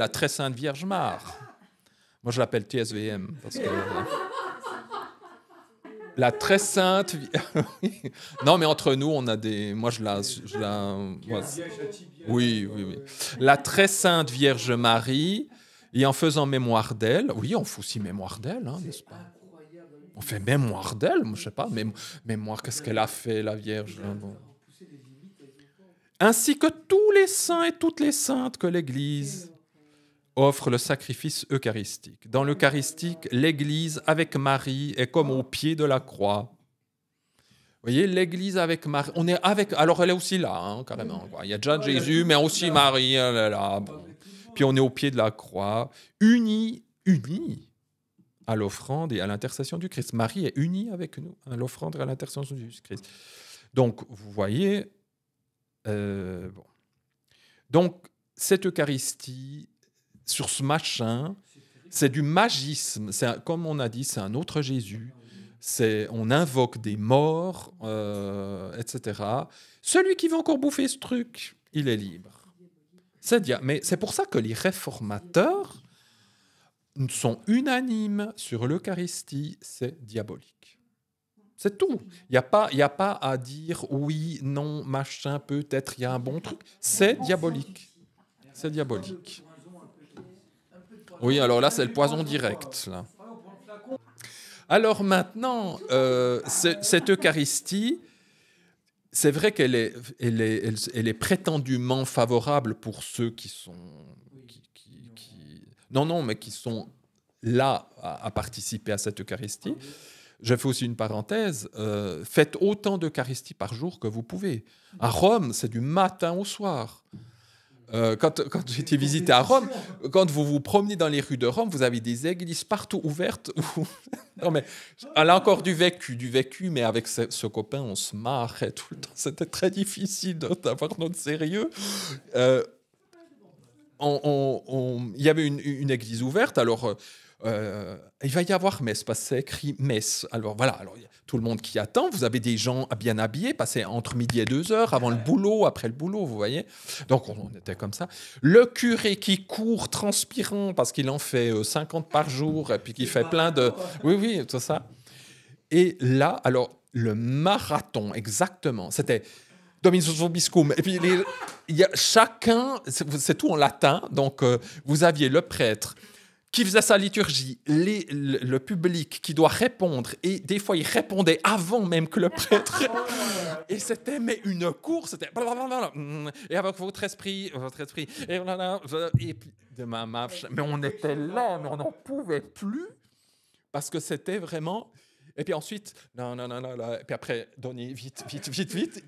Très Sainte Vierge Marie. Moi, je l'appelle TSVM parce que... La très sainte... Non, mais entre nous, on a des... Moi, je la... Oui. La très sainte Vierge Marie, et en faisant mémoire d'elle... Oui, on fait aussi mémoire d'elle, hein, n'est-ce pas ? On fait mémoire d'elle, je ne sais pas. Mémoire, qu'est-ce qu'elle a fait, la Vierge, hein, bon. Ainsi que tous les saints et toutes les saintes que l'Église offre le sacrifice eucharistique. Dans l'Eucharistique, l'Église avec Marie est comme au pied de la croix. Vous voyez, l'Église avec Marie, on est avec... Alors elle est aussi là, hein, carrément. Il y a déjà Jésus, mais aussi Marie, elle est là. Bon. Puis on est au pied de la croix, unis à l'offrande et à l'intercession du Christ. Marie est unie avec nous à l'offrande et à l'intercession du Christ. Donc, vous voyez... bon. Donc, cette Eucharistie... Sur ce machin, c'est du magisme. Comme on a dit, c'est un autre Jésus. On invoque des morts, etc. Celui qui veut encore bouffer ce truc, il est libre. Mais c'est pour ça que les réformateurs sont unanimes sur l'Eucharistie, c'est diabolique. C'est tout. Il n'y a pas à dire oui, non, machin, peut-être il y a un bon truc. C'est diabolique. C'est diabolique. Oui, alors là, c'est le poison direct. Là. Alors maintenant, cette Eucharistie, c'est vrai qu'elle est prétendument favorable pour ceux qui sont... mais qui sont là à participer à cette Eucharistie. Je fais aussi une parenthèse. Faites autant d'Eucharistie par jour que vous pouvez. À Rome, c'est du matin au soir. Quand j'ai été visiter à Rome, quand vous vous promenez dans les rues de Rome, vous avez des églises partout ouvertes. Non, mais elle a encore du vécu, mais avec ce copain, on se marrait tout le temps. C'était très difficile d'avoir notre sérieux. Il y avait une église ouverte, alors il va y avoir messe, parce que c'est écrit messe. Alors voilà, alors, il y a tout le monde qui attend, vous avez des gens bien habillés, passés entre midi et 2 heures, avant le boulot, après le boulot, vous voyez. Donc on était comme ça. Le curé qui court transpirant, parce qu'il en fait 50 par jour, et puis qui fait plein de... Oui, tout ça. Et là, alors, le marathon, exactement, c'était... Dominus vobiscum. Et puis, il y a chacun, c'est tout en latin, donc vous aviez le prêtre qui faisait sa liturgie, le public qui doit répondre, et des fois, il répondait avant même que le prêtre. Et c'était mais une course, c'était... Et avec votre esprit, et puis, de ma marche, mais on était là, mais on n'en pouvait plus, parce que c'était vraiment... Et puis ensuite, non, et puis après, donner vite.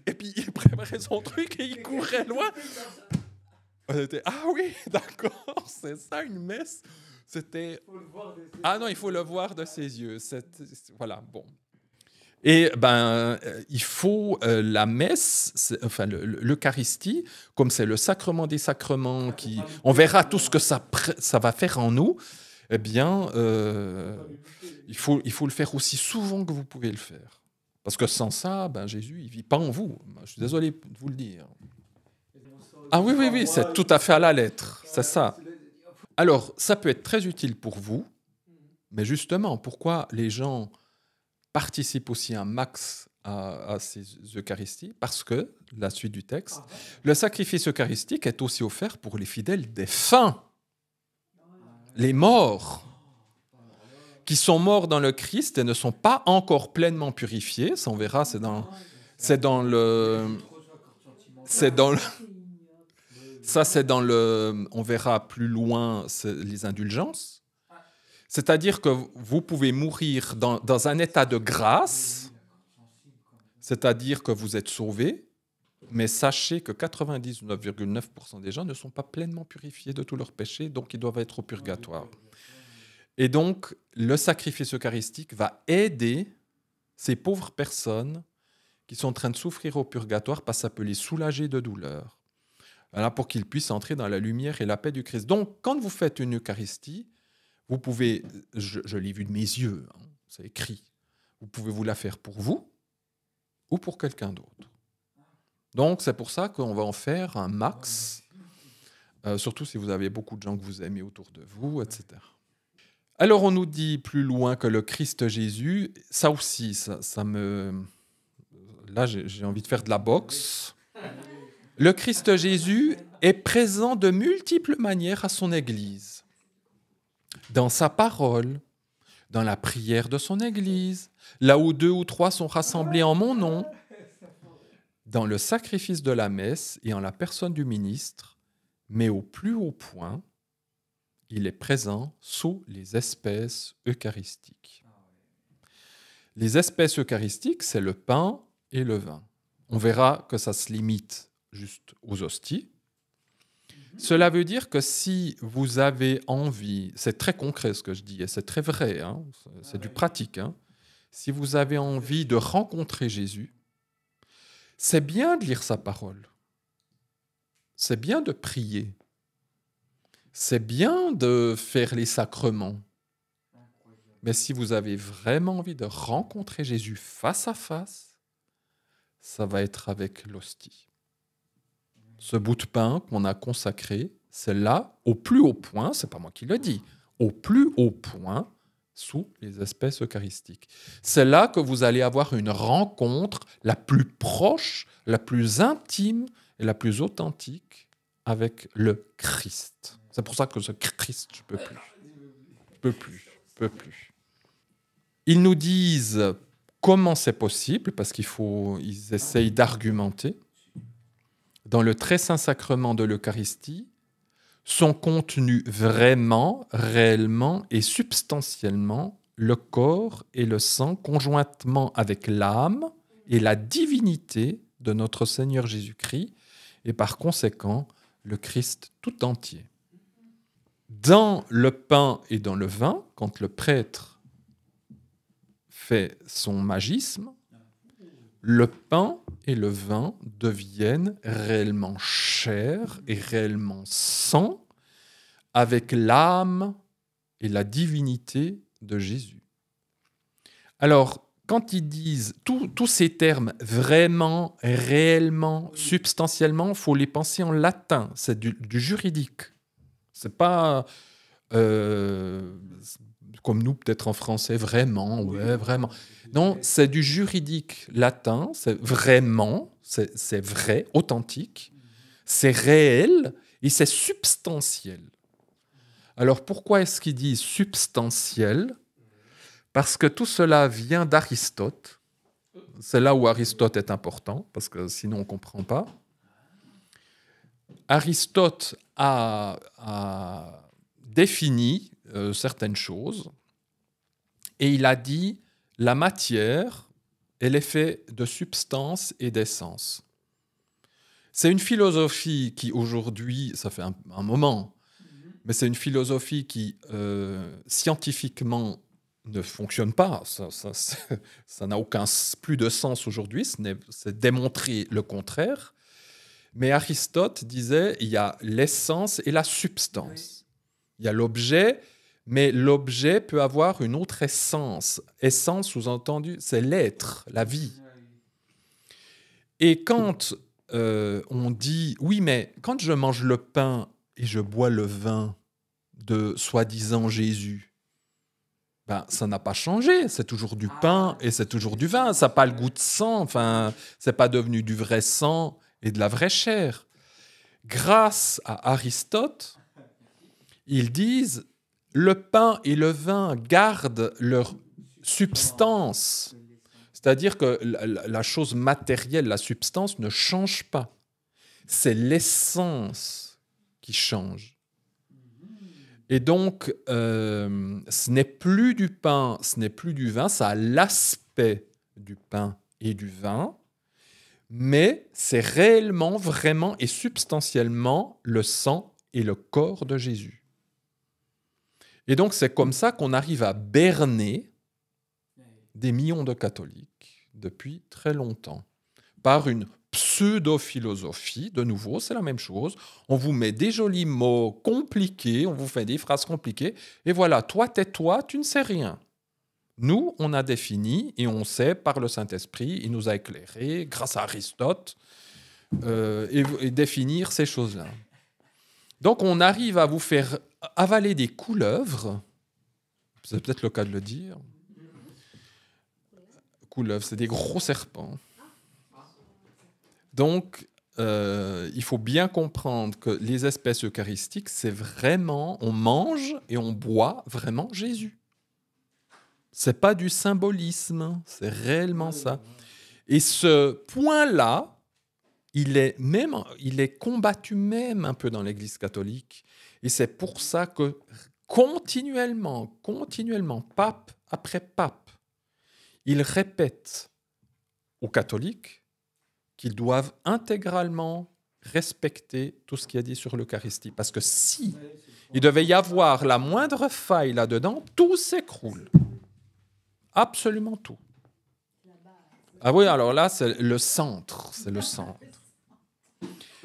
Et puis il préparait son truc et il courait loin. On était, ah oui, d'accord, c'est ça une messe. C'était... Ah non, il faut le voir de ses yeux. Voilà, bon. Et il faut la messe, enfin l'Eucharistie, comme c'est le sacrement des sacrements, on verra tout ce que ça va faire en nous. Eh bien, il faut le faire aussi souvent que vous pouvez le faire. Parce que sans ça, Jésus, il ne vit pas en vous. Je suis désolé de vous le dire. Ah oui, c'est tout à fait à la lettre. C'est ça. Alors, ça peut être très utile pour vous, mais justement, pourquoi les gens participent aussi un max à ces Eucharisties? Parce que, la suite du texte, le sacrifice eucharistique est aussi offert pour les fidèles défunts. Les morts, qui sont morts dans le Christ et ne sont pas encore pleinement purifiés, ça on verra, on verra plus loin, les indulgences. C'est-à-dire que vous pouvez mourir dans un état de grâce, c'est-à-dire que vous êtes sauvés, mais sachez que 99,9% des gens ne sont pas pleinement purifiés de tous leurs péchés, donc ils doivent être au purgatoire. Et donc, le sacrifice eucharistique va aider ces pauvres personnes qui sont en train de souffrir au purgatoire parce que ça peut les soulager de douleur. Voilà, pour qu'ils puissent entrer dans la lumière et la paix du Christ. Donc, quand vous faites une Eucharistie, vous pouvez, je l'ai vu de mes yeux, c'est écrit, vous pouvez vous la faire pour vous ou pour quelqu'un d'autre. Donc, c'est pour ça qu'on va en faire un max, surtout si vous avez beaucoup de gens que vous aimez autour de vous, etc. Alors, on nous dit plus loin que le Christ Jésus, ça aussi, ça me... Là, j'ai envie de faire de la boxe. Le Christ Jésus est présent de multiples manières à son Église. Dans sa parole, dans la prière de son Église, là où 2 ou 3 sont rassemblés en mon nom, dans le sacrifice de la messe et en la personne du ministre, mais au plus haut point, il est présent sous les espèces eucharistiques. Les espèces eucharistiques, c'est le pain et le vin. On verra que ça se limite juste aux hosties. Cela veut dire que si vous avez envie, c'est très concret ce que je dis, et c'est très vrai, c'est du pratique. Si vous avez envie de rencontrer Jésus, c'est bien de lire sa parole. C'est bien de prier. C'est bien de faire les sacrements. Mais si vous avez vraiment envie de rencontrer Jésus face à face, ça va être avec l'hostie. Ce bout de pain qu'on a consacré, c'est là, au plus haut point, c'est pas moi qui le dis, au plus haut point, sous les espèces eucharistiques. C'est là que vous allez avoir une rencontre la plus proche, la plus intime et la plus authentique avec le Christ. C'est pour ça que ce Christ, je peux plus. Ils nous disent comment c'est possible, parce ils essayent d'argumenter. Dans le très saint sacrement de l'Eucharistie, sont contenus vraiment, réellement et substantiellement le corps et le sang conjointement avec l'âme et la divinité de notre Seigneur Jésus-Christ, et par conséquent le Christ tout entier. Dans le pain et dans le vin, quand le prêtre fait son magisme, le pain et le vin deviennent réellement chair et réellement sang avec l'âme et la divinité de Jésus. Alors, quand ils disent tous ces termes vraiment, réellement, substantiellement, il faut les penser en latin, c'est du juridique. C'est pas comme nous, peut-être en français, vraiment, ouais, vraiment. Non, c'est du juridique latin, c'est vraiment, c'est vrai, authentique, c'est réel et c'est substantiel. Alors pourquoi est-ce qu'ils disent substantiel ? Parce que tout cela vient d'Aristote. C'est là où Aristote est important, parce que sinon on ne comprend pas. Aristote a défini certaines choses et il a dit la matière, elle est faite de substance et d'essence. C'est une philosophie qui aujourd'hui, ça fait un moment, mais c'est une philosophie qui scientifiquement ne fonctionne pas. Ça n'a plus de sens aujourd'hui, c'est démontrer le contraire. Mais Aristote disait il y a l'essence et la substance. Il y a l'objet, mais l'objet peut avoir une autre essence. Essence, sous-entendu, c'est l'être, la vie. Et quand on dit oui, mais quand je mange le pain et je bois le vin de soi-disant Jésus, ben, ça n'a pas changé. C'est toujours du pain et c'est toujours du vin. Ça n'a pas le goût de sang. Enfin, c'est pas devenu du vrai sang et de la vraie chair. Grâce à Aristote, ils disent le pain et le vin gardent leur substance. C'est-à-dire que la chose matérielle, la substance, ne change pas. C'est l'essence qui change. Et donc, ce n'est plus du pain, ce n'est plus du vin, ça a l'aspect du pain et du vin, mais c'est réellement, vraiment et substantiellement le sang et le corps de Jésus. Et donc, c'est comme ça qu'on arrive à berner des millions de catholiques depuis très longtemps, par une pseudo-philosophie, de nouveau, c'est la même chose. On vous met des jolis mots compliqués, on vous fait des phrases compliquées, et voilà, toi, tais-toi, tu ne sais rien. Nous, on a défini, et on sait, par le Saint-Esprit, il nous a éclairés, grâce à Aristote, et définir ces choses-là. Donc, on arrive à vous faire avaler des couleuvres, c'est peut-être le cas de le dire. Couleuvres, c'est des gros serpents. Donc, il faut bien comprendre que les espèces eucharistiques, c'est vraiment, on mange et on boit vraiment Jésus. C'est pas du symbolisme, c'est réellement ça. Et ce point-là, il est combattu même un peu dans l'Église catholique. Et c'est pour ça que continuellement, pape après pape, il répète aux catholiques qu'ils doivent intégralement respecter tout ce qu'il y a dit sur l'Eucharistie. Parce que si il devait y avoir la moindre faille là-dedans, tout s'écroule. Absolument tout. Ah oui, alors là, c'est le centre. C'est le centre.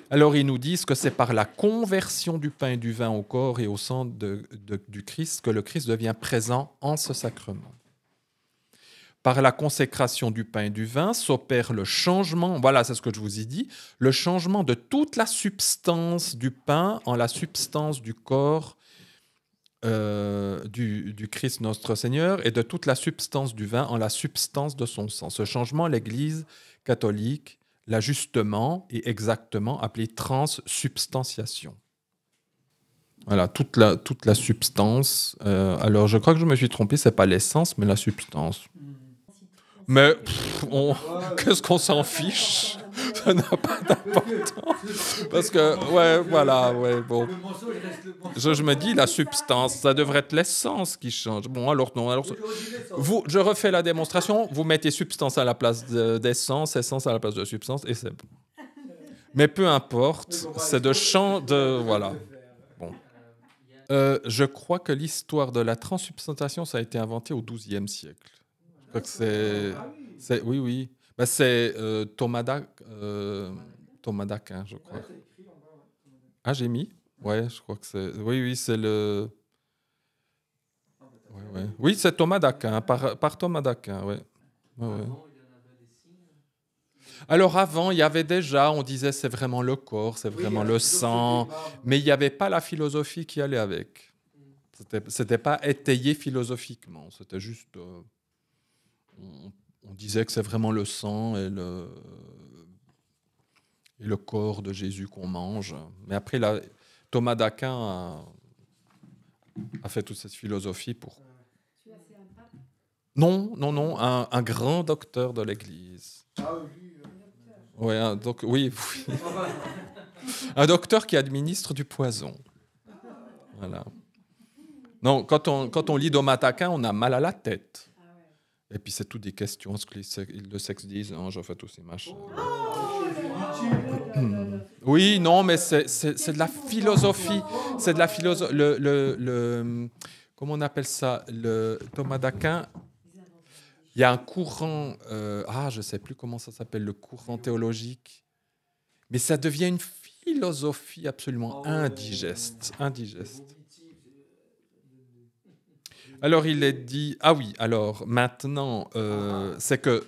Alors, ils nous disent que c'est par la conversion du pain et du vin au corps et au sang du Christ que le Christ devient présent en ce sacrement. Par la consécration du pain et du vin s'opère le changement, voilà, c'est ce que je vous ai dit, le changement de toute la substance du pain en la substance du corps du Christ notre Seigneur et de toute la substance du vin en la substance de son sang. Ce changement, l'Église catholique l'a justement et exactement appelé transsubstantiation. Voilà, toute la substance. Alors, je crois que je me suis trompé, c'est pas l'essence, mais la substance. Mais qu'est-ce qu'on s'en fiche? Ça n'a pas d'importance. Parce que, ouais, voilà, ouais, bon. Je me dis, la substance, ça devrait être l'essence qui change. Bon, alors non. Alors, je refais la démonstration. Vous mettez substance à la place d'essence, essence à la place de substance, et c'est bon. Mais peu importe, c'est de chant de... Voilà. Bon. Je crois que l'histoire de la transsubstantiation, ça a été inventé au XIIe siècle. Je crois que oui, oui. Ben, c'est Thomas d'Aquin, je crois. Ah, j'ai mis? Ouais, je crois que c'est... Oui, oui, c'est le... Ouais, ouais. Oui, c'est Thomas d'Aquin, par Thomas d'Aquin, ouais. Ouais, ouais. Alors avant, il y avait déjà, on disait c'est vraiment le corps, c'est vraiment le sang, mais il n'y avait pas la philosophie qui allait avec. C'était pas étayé philosophiquement, c'était juste... on disait que c'est vraiment le sang et le corps de Jésus qu'on mange. Mais après, Thomas d'Aquin a fait toute cette philosophie pour... Non, non, non, un grand docteur de l'Église. Ouais, donc, oui, oui. Un docteur qui administre du poison. Voilà. Non, quand on lit Thomas d'Aquin, on a mal à la tête. Et puis c'est toutes des questions, ce que le sexe disent, hein, je fais tous ces machins. Oui, non, mais c'est de la philosophie. C'est de la philosophie. Comment on appelle ça? Le Thomas d'Aquin. Il y a un courant, je ne sais plus comment ça s'appelle, le courant théologique. Mais ça devient une philosophie absolument indigeste. Alors il est dit, alors maintenant, c'est que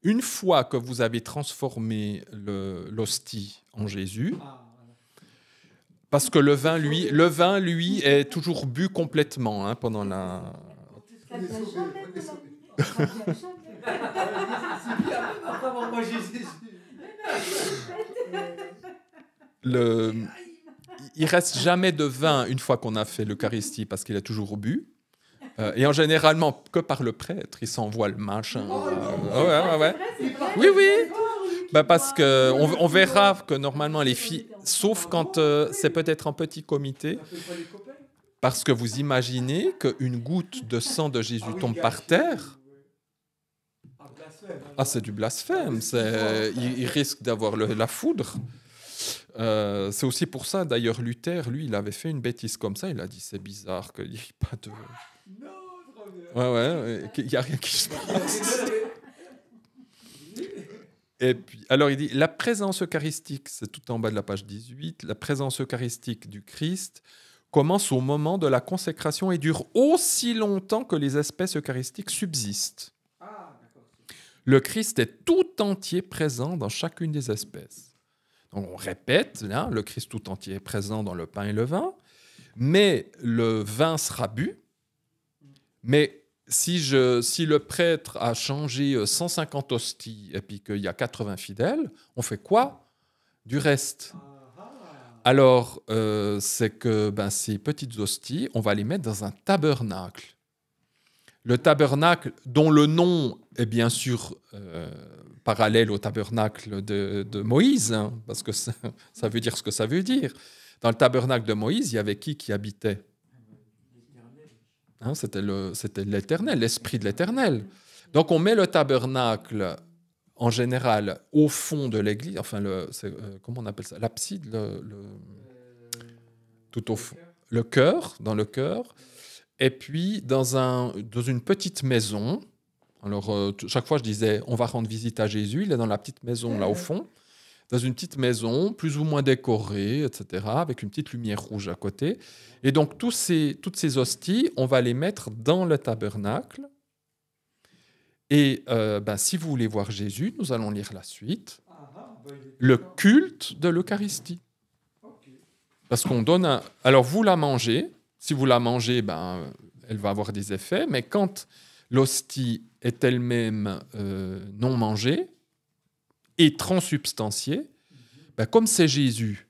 une fois que vous avez transformé l'hostie en Jésus, parce que le vin, lui, est toujours bu complètement hein, pendant la... Il reste jamais de vin une fois qu'on a fait l'Eucharistie parce qu'il est toujours bu. Et en généralement que par le prêtre, il s'envoie le machin. Ouais. Oui, oui. Parce que on verra que normalement les filles, sauf quand c'est peut-être en petit comité, parce que vous imaginez qu'une goutte de sang de Jésus tombe par terre. Ah, c'est du blasphème. Il risque d'avoir la foudre. C'est aussi pour ça, d'ailleurs, Luther, lui, il avait fait une bêtise comme ça. Il a dit, c'est bizarre qu'il n'y ait pas de... Ouais, il n'y a rien qui se passe. Et puis, alors il dit, la présence eucharistique, c'est tout en bas de la page 18, la présence eucharistique du Christ commence au moment de la consécration et dure aussi longtemps que les espèces eucharistiques subsistent. Le Christ est tout entier présent dans chacune des espèces. Donc on répète, là, le Christ tout entier est présent dans le pain et le vin, mais le vin sera bu. Mais si le prêtre a changé 150 hosties et puis qu'il y a 80 fidèles, on fait quoi du reste? Alors, c'est que ces petites hosties, on va les mettre dans un tabernacle. Le tabernacle, dont le nom est bien sûr parallèle au tabernacle de Moïse, hein, parce que ça veut dire ce que ça veut dire. Dans le tabernacle de Moïse, il y avait qui habitait? Hein, c'était l'Éternel, l'Esprit de l'Éternel. Donc on met le tabernacle, en général, au fond de l'église, enfin, comment on appelle ça? L'abside, tout au fond. Le chœur, dans le chœur. Et puis, dans une petite maison, alors chaque fois je disais, on va rendre visite à Jésus, il est dans la petite maison là au fond, dans une petite maison, plus ou moins décorée, etc., avec une petite lumière rouge à côté. Et donc, toutes ces hosties, on va les mettre dans le tabernacle. Et si vous voulez voir Jésus, nous allons lire la suite. Le culte de l'Eucharistie. Parce qu'on donne Alors, vous la mangez. Si vous la mangez, elle va avoir des effets. Mais quand l'hostie est elle-même non mangée et transsubstantiée, comme c'est Jésus,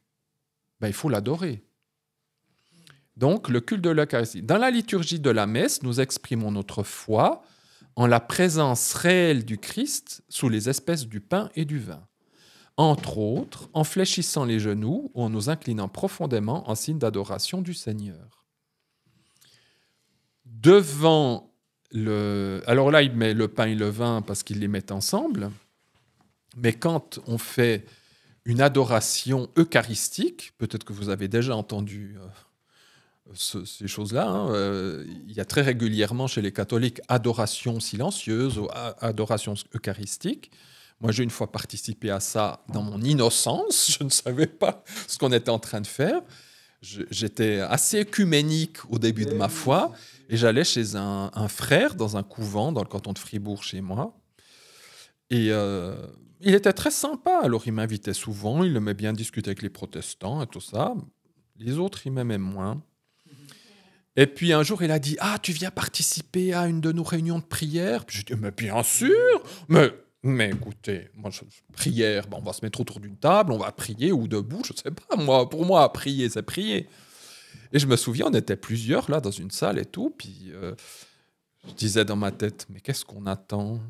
il faut l'adorer. Donc, le culte de l'Eucharistie. Dans la liturgie de la messe, nous exprimons notre foi en la présence réelle du Christ sous les espèces du pain et du vin. Entre autres, en fléchissant les genoux ou en nous inclinant profondément en signe d'adoration du Seigneur. Alors là, il met le pain et le vin parce qu'il les met ensemble. Mais quand on fait une adoration eucharistique. Peut-être que vous avez déjà entendu ces choses-là. Il y a très régulièrement chez les catholiques adoration silencieuse ou adoration eucharistique. Moi, j'ai une fois participé à ça dans mon innocence. Je ne savais pas ce qu'on était en train de faire. J'étais assez œcuménique au début de ma foi et j'allais chez un frère dans un couvent dans le canton de Fribourg chez moi. Et il était très sympa. Alors, il m'invitait souvent. Il aimait bien discuter avec les protestants et tout ça. Les autres, ils m'aimaient moins. Et puis, un jour, il a dit « Ah, tu viens participer à une de nos réunions de prière ?» Puis j'ai dit « Mais bien sûr !» Mais écoutez, moi, prière, on va se mettre autour d'une table, on va prier ou debout, je ne sais pas. Moi, pour moi, prier, c'est prier. Et je me souviens, on était plusieurs là dans une salle et tout. Puis je disais dans ma tête, mais qu'est-ce qu'on attend?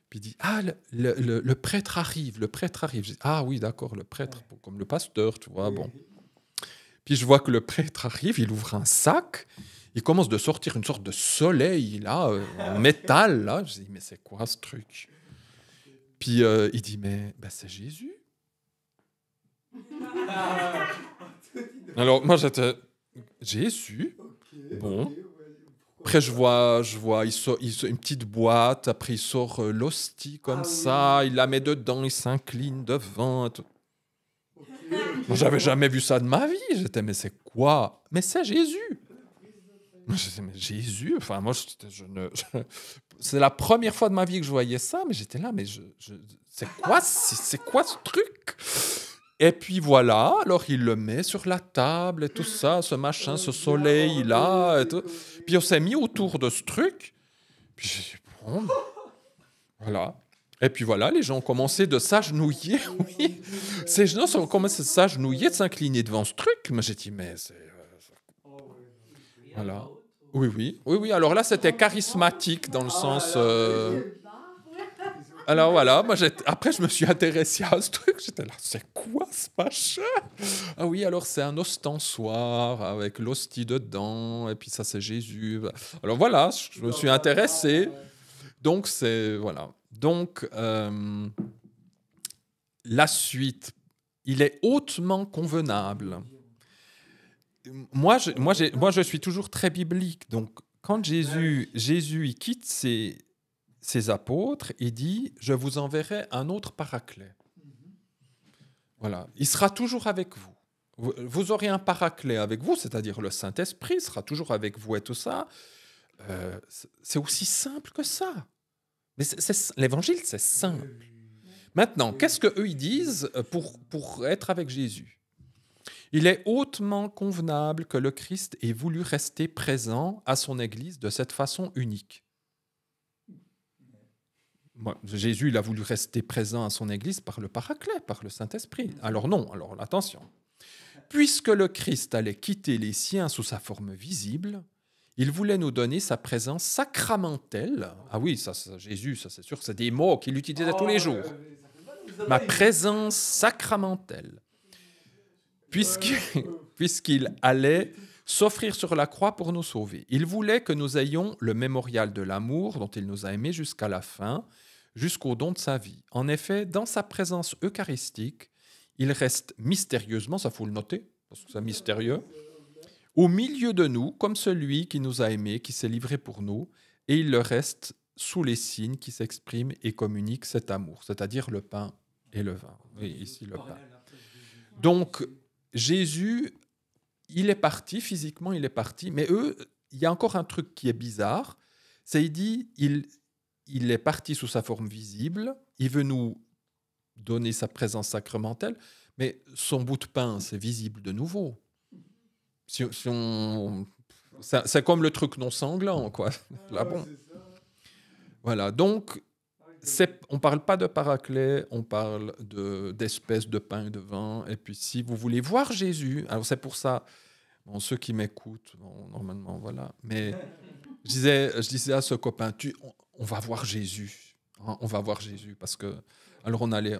Puis il dit, ah, le prêtre arrive, le prêtre arrive. Je dis, ah oui, d'accord, le prêtre, comme le pasteur, tu vois, bon. Puis je vois que le prêtre arrive, il ouvre un sac, il commence de sortir une sorte de soleil là, en métal là. Je dis, mais c'est quoi ce truc? Puis il dit, mais c'est Jésus. Alors moi j'étais, Jésus? Bon. Après je vois il sort une petite boîte, après il sort l'hostie comme ça, il la met dedans, il s'incline devant. Moi j'avais jamais vu ça de ma vie. J'étais, mais c'est quoi? Mais c'est Jésus. Je disais, mais Jésus? Enfin moi c'est la première fois de ma vie que je voyais ça, mais j'étais là, mais c'est quoi ce truc? Et puis voilà, alors il le met sur la table et tout ça, ce machin, ce soleil-là. Et tout. Puis on s'est mis autour de ce truc. Puis j'ai dit, bon, voilà. Et puis voilà, les gens ont commencé de s'agenouiller. Oui. Ces gens ont commencé de s'agenouiller, de s'incliner devant ce truc. Mais j'ai dit, mais c'est... Voilà. Oui. Alors là, c'était charismatique dans le sens... Alors voilà, moi après je me suis intéressé à ce truc, j'étais là, c'est quoi ce machin? Ah oui, alors c'est un ostensoir avec l'hostie dedans, et puis ça c'est Jésus. Alors voilà, je me suis intéressé. Donc c'est... Voilà. Donc la suite, il est hautement convenable. Moi, je suis toujours très biblique. Donc, quand Jésus il quitte ses apôtres, il dit « Je vous enverrai un autre paraclet. » Voilà. Il sera toujours avec vous. Vous aurez un paraclet avec vous, c'est-à-dire le Saint-Esprit sera toujours avec vous et tout ça. C'est aussi simple que ça. Mais l'évangile, c'est simple. Maintenant, qu'est-ce qu'eux, ils disent pour être avec Jésus? Il est hautement convenable que le Christ ait voulu rester présent à son Église de cette façon unique. Jésus, il a voulu rester présent à son Église par le paraclet, par le Saint-Esprit. Alors non, alors attention. Puisque le Christ allait quitter les siens sous sa forme visible, il voulait nous donner sa présence sacramentelle. Ah oui, ça Jésus, ça c'est sûr, c'est des mots qu'il utilisait tous les jours. Ma présence sacramentelle. Puisqu'il allait s'offrir sur la croix pour nous sauver. Il voulait que nous ayons le mémorial de l'amour dont il nous a aimés jusqu'à la fin, jusqu'au don de sa vie. En effet, dans sa présence eucharistique, il reste mystérieusement, ça faut le noter, parce que c'est mystérieux, au milieu de nous, comme celui qui nous a aimés, qui s'est livré pour nous, et il le reste sous les signes qui s'expriment et communiquent cet amour, c'est-à-dire le pain et le vin. Oui, ici le pain. Donc, Jésus, il est parti, physiquement il est parti, mais eux, il y a encore un truc qui est bizarre, c'est il dit, il est parti sous sa forme visible, il veut nous donner sa présence sacramentelle, mais son bout de pain, c'est visible de nouveau. C'est comme le truc non sanglant, quoi. Là, bon. Voilà, donc, on ne parle pas de paraclet, on parle d'espèces de pain et de vin. Et puis, si vous voulez voir Jésus, alors c'est pour ça, bon, ceux qui m'écoutent, bon, normalement, voilà. Mais je disais à ce copain, on va voir Jésus. Hein, on va voir Jésus, parce que... Alors, on allait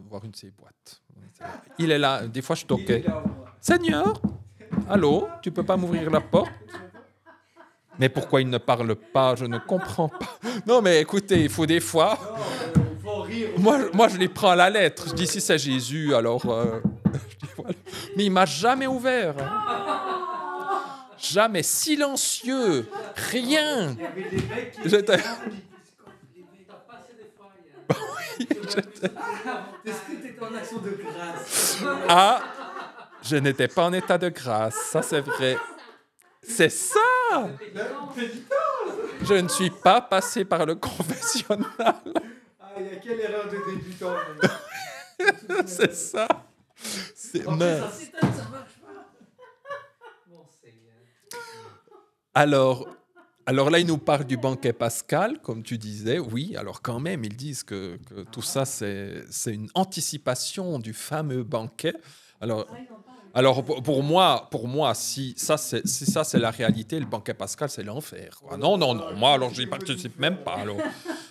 voir une de ses boîtes. Il est là, des fois, je toquais. Seigneur, allô, tu ne peux pas m'ouvrir la porte? Mais pourquoi il ne parle pas? Je ne comprends pas. Non, mais écoutez, il faut des fois... moi, je les prends à la lettre. Je dis, si c'est Jésus, alors... je dis, voilà. Mais il m'a jamais ouvert. Jamais. Silencieux. Rien. J'étais... Est-ce que tu étais en action de grâce? Ah, je n'étais pas en état de grâce. Ça, c'est vrai. C'est ça. Je ne suis pas passé par le confessionnal. Ah, il y a quelle erreur de débutant. C'est ça. C'est En plus, mince. un système, ça marche pas. Mon Seigneur. Alors là, ils nous parlent du banquet pascal, comme tu disais. Oui, alors quand même, ils disent que tout ça, c'est une anticipation du fameux banquet. Alors pour moi, si ça c'est la réalité, le banquet pascal, c'est l'enfer, quoi. Non, moi, alors je n'y participe même pas. Alors.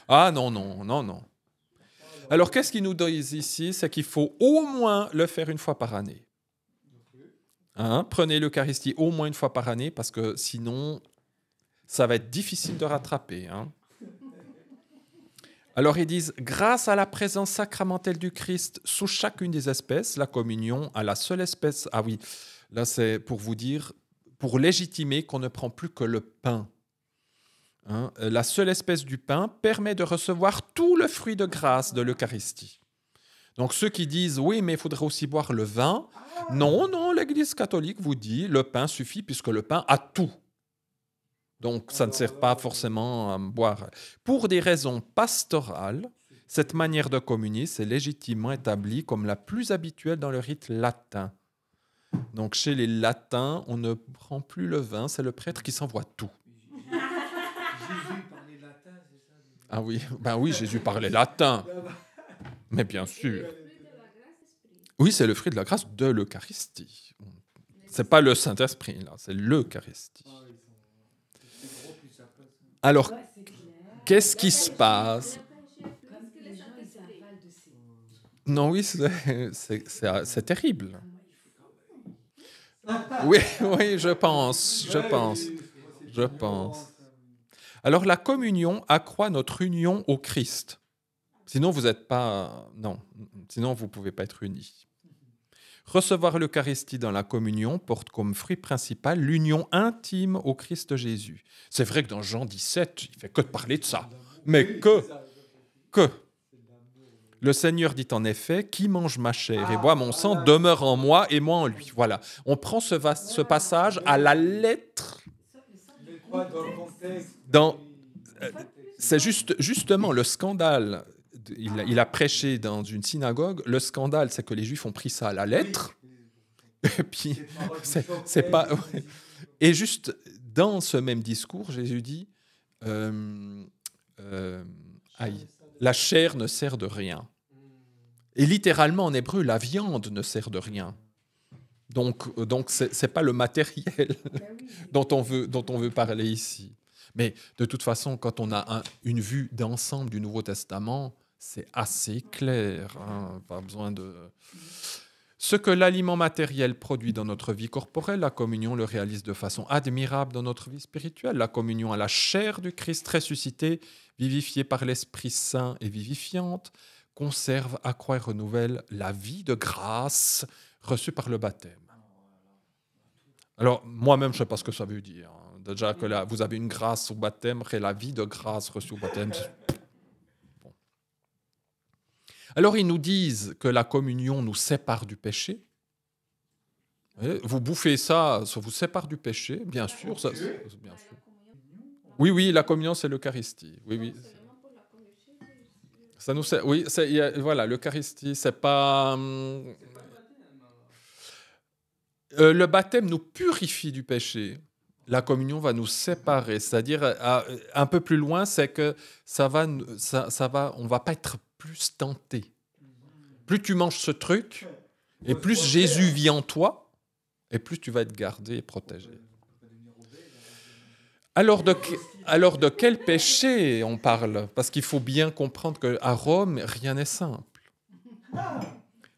Ah non. Alors qu'est-ce qu'ils nous disent ici? C'est qu'il faut au moins le faire une fois par année. Hein? Prenez l'Eucharistie au moins une fois par année, parce que sinon... ça va être difficile de rattraper. Hein. Alors ils disent, grâce à la présence sacramentelle du Christ sous chacune des espèces, la communion à la seule espèce... Ah oui, là c'est pour vous dire, pour légitimer qu'on ne prend plus que le pain. Hein. La seule espèce du pain permet de recevoir tout le fruit de grâce de l'Eucharistie. Donc ceux qui disent, oui, mais il faudrait aussi boire le vin. Non, l'Église catholique vous dit, le pain suffit puisque le pain a tout. Donc, ça ne sert pas forcément à boire. Pour des raisons pastorales, cette manière de communier s'est légitimement établie comme la plus habituelle dans le rite latin. Donc, chez les latins, on ne prend plus le vin, c'est le prêtre qui s'envoie tout. Jésus parlait latin, c'est ça? Ah oui, ben oui, Jésus parlait latin. Mais bien sûr. Oui, c'est le fruit de la grâce de l'Eucharistie. C'est pas le Saint-Esprit, là, c'est l'Eucharistie. Alors, qu'est-ce qui se passe? Non, oui, c'est terrible. Oui, je pense. Alors, la communion accroît notre union au Christ. Sinon, vous n'êtes pas... Non, sinon, vous ne pouvez pas être unis. Recevoir l'Eucharistie dans la communion porte comme fruit principal l'union intime au Christ Jésus. C'est vrai que dans Jean 17, il ne fait que de parler de ça. Mais que. Le Seigneur dit en effet, qui mange ma chair et boit mon sang demeure en moi et moi en lui. Voilà. On prend ce passage à la lettre. C'est justement le scandale. Il a prêché dans une synagogue. Le scandale, c'est que les Juifs ont pris ça à la lettre. Et puis, c'est pas. Et juste dans ce même discours, Jésus dit la chair ne sert de rien. Et littéralement en hébreu, la viande ne sert de rien. Donc c'est pas le matériel dont on veut parler ici. Mais de toute façon, quand on a une vue d'ensemble du Nouveau Testament, c'est assez clair. Hein, pas besoin de... Ce que l'aliment matériel produit dans notre vie corporelle, la communion le réalise de façon admirable dans notre vie spirituelle. La communion à la chair du Christ ressuscité, vivifiée par l'Esprit Saint et vivifiante, conserve, accroît et renouvelle la vie de grâce reçue par le baptême. Alors, moi-même, je ne sais pas ce que ça veut dire. Déjà que là, vous avez une grâce au baptême, et la vie de grâce reçue au baptême. Bon. Alors, ils nous disent que la communion nous sépare du péché. Vous bouffez ça, ça vous sépare du péché, bien sûr. Ça, bien sûr. Oui, la communion, c'est l'Eucharistie. Oui. Ça nous sert, oui, voilà, l'Eucharistie, c'est pas... le baptême nous purifie du péché. La communion va nous séparer. C'est-à-dire, un peu plus loin, c'est que on va pas être plus tenté. Plus tu manges ce truc, et plus Jésus vit en toi, et plus tu vas être gardé et protégé. Alors de quel péché on parle? Parce qu'il faut bien comprendre qu'à Rome, rien n'est simple.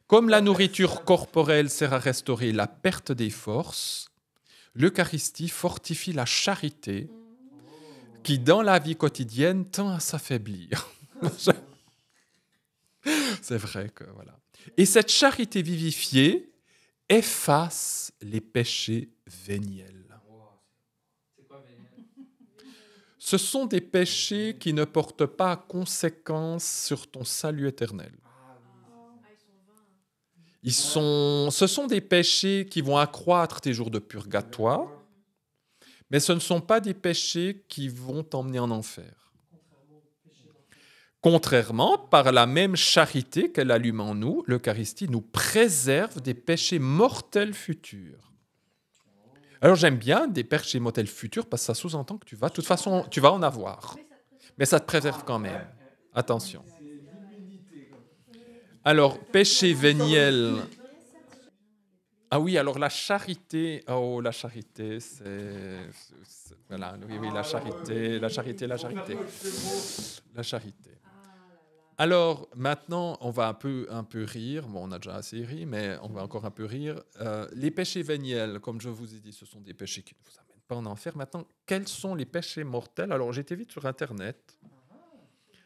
Comme la nourriture corporelle sert à restaurer la perte des forces, l'Eucharistie fortifie la charité qui, dans la vie quotidienne, tend à s'affaiblir. C'est vrai que voilà. Et cette charité vivifiée efface les péchés véniels. Ce sont des péchés qui ne portent pas conséquence sur ton salut éternel. Ce sont des péchés qui vont accroître tes jours de purgatoire, mais ce ne sont pas des péchés qui vont t'emmener en enfer. Contrairement, par la même charité qu'elle allume en nous, l'Eucharistie nous préserve des péchés mortels futurs. Alors j'aime bien des péchés mortels futurs parce que ça sous-entend que de toute façon, tu vas en avoir. Mais ça te préserve quand même. Attention. Alors, péché véniel. Ah oui, alors la charité. Oh, la charité, voilà, oui, la charité. La charité. Alors, maintenant, on va un peu rire. Bon, on a déjà assez ri, mais on va encore un peu rire. Les péchés véniels, comme je vous ai dit, ce sont des péchés qui ne vous amènent pas en enfer. Maintenant, quels sont les péchés mortels? Alors, j'étais vite sur Internet.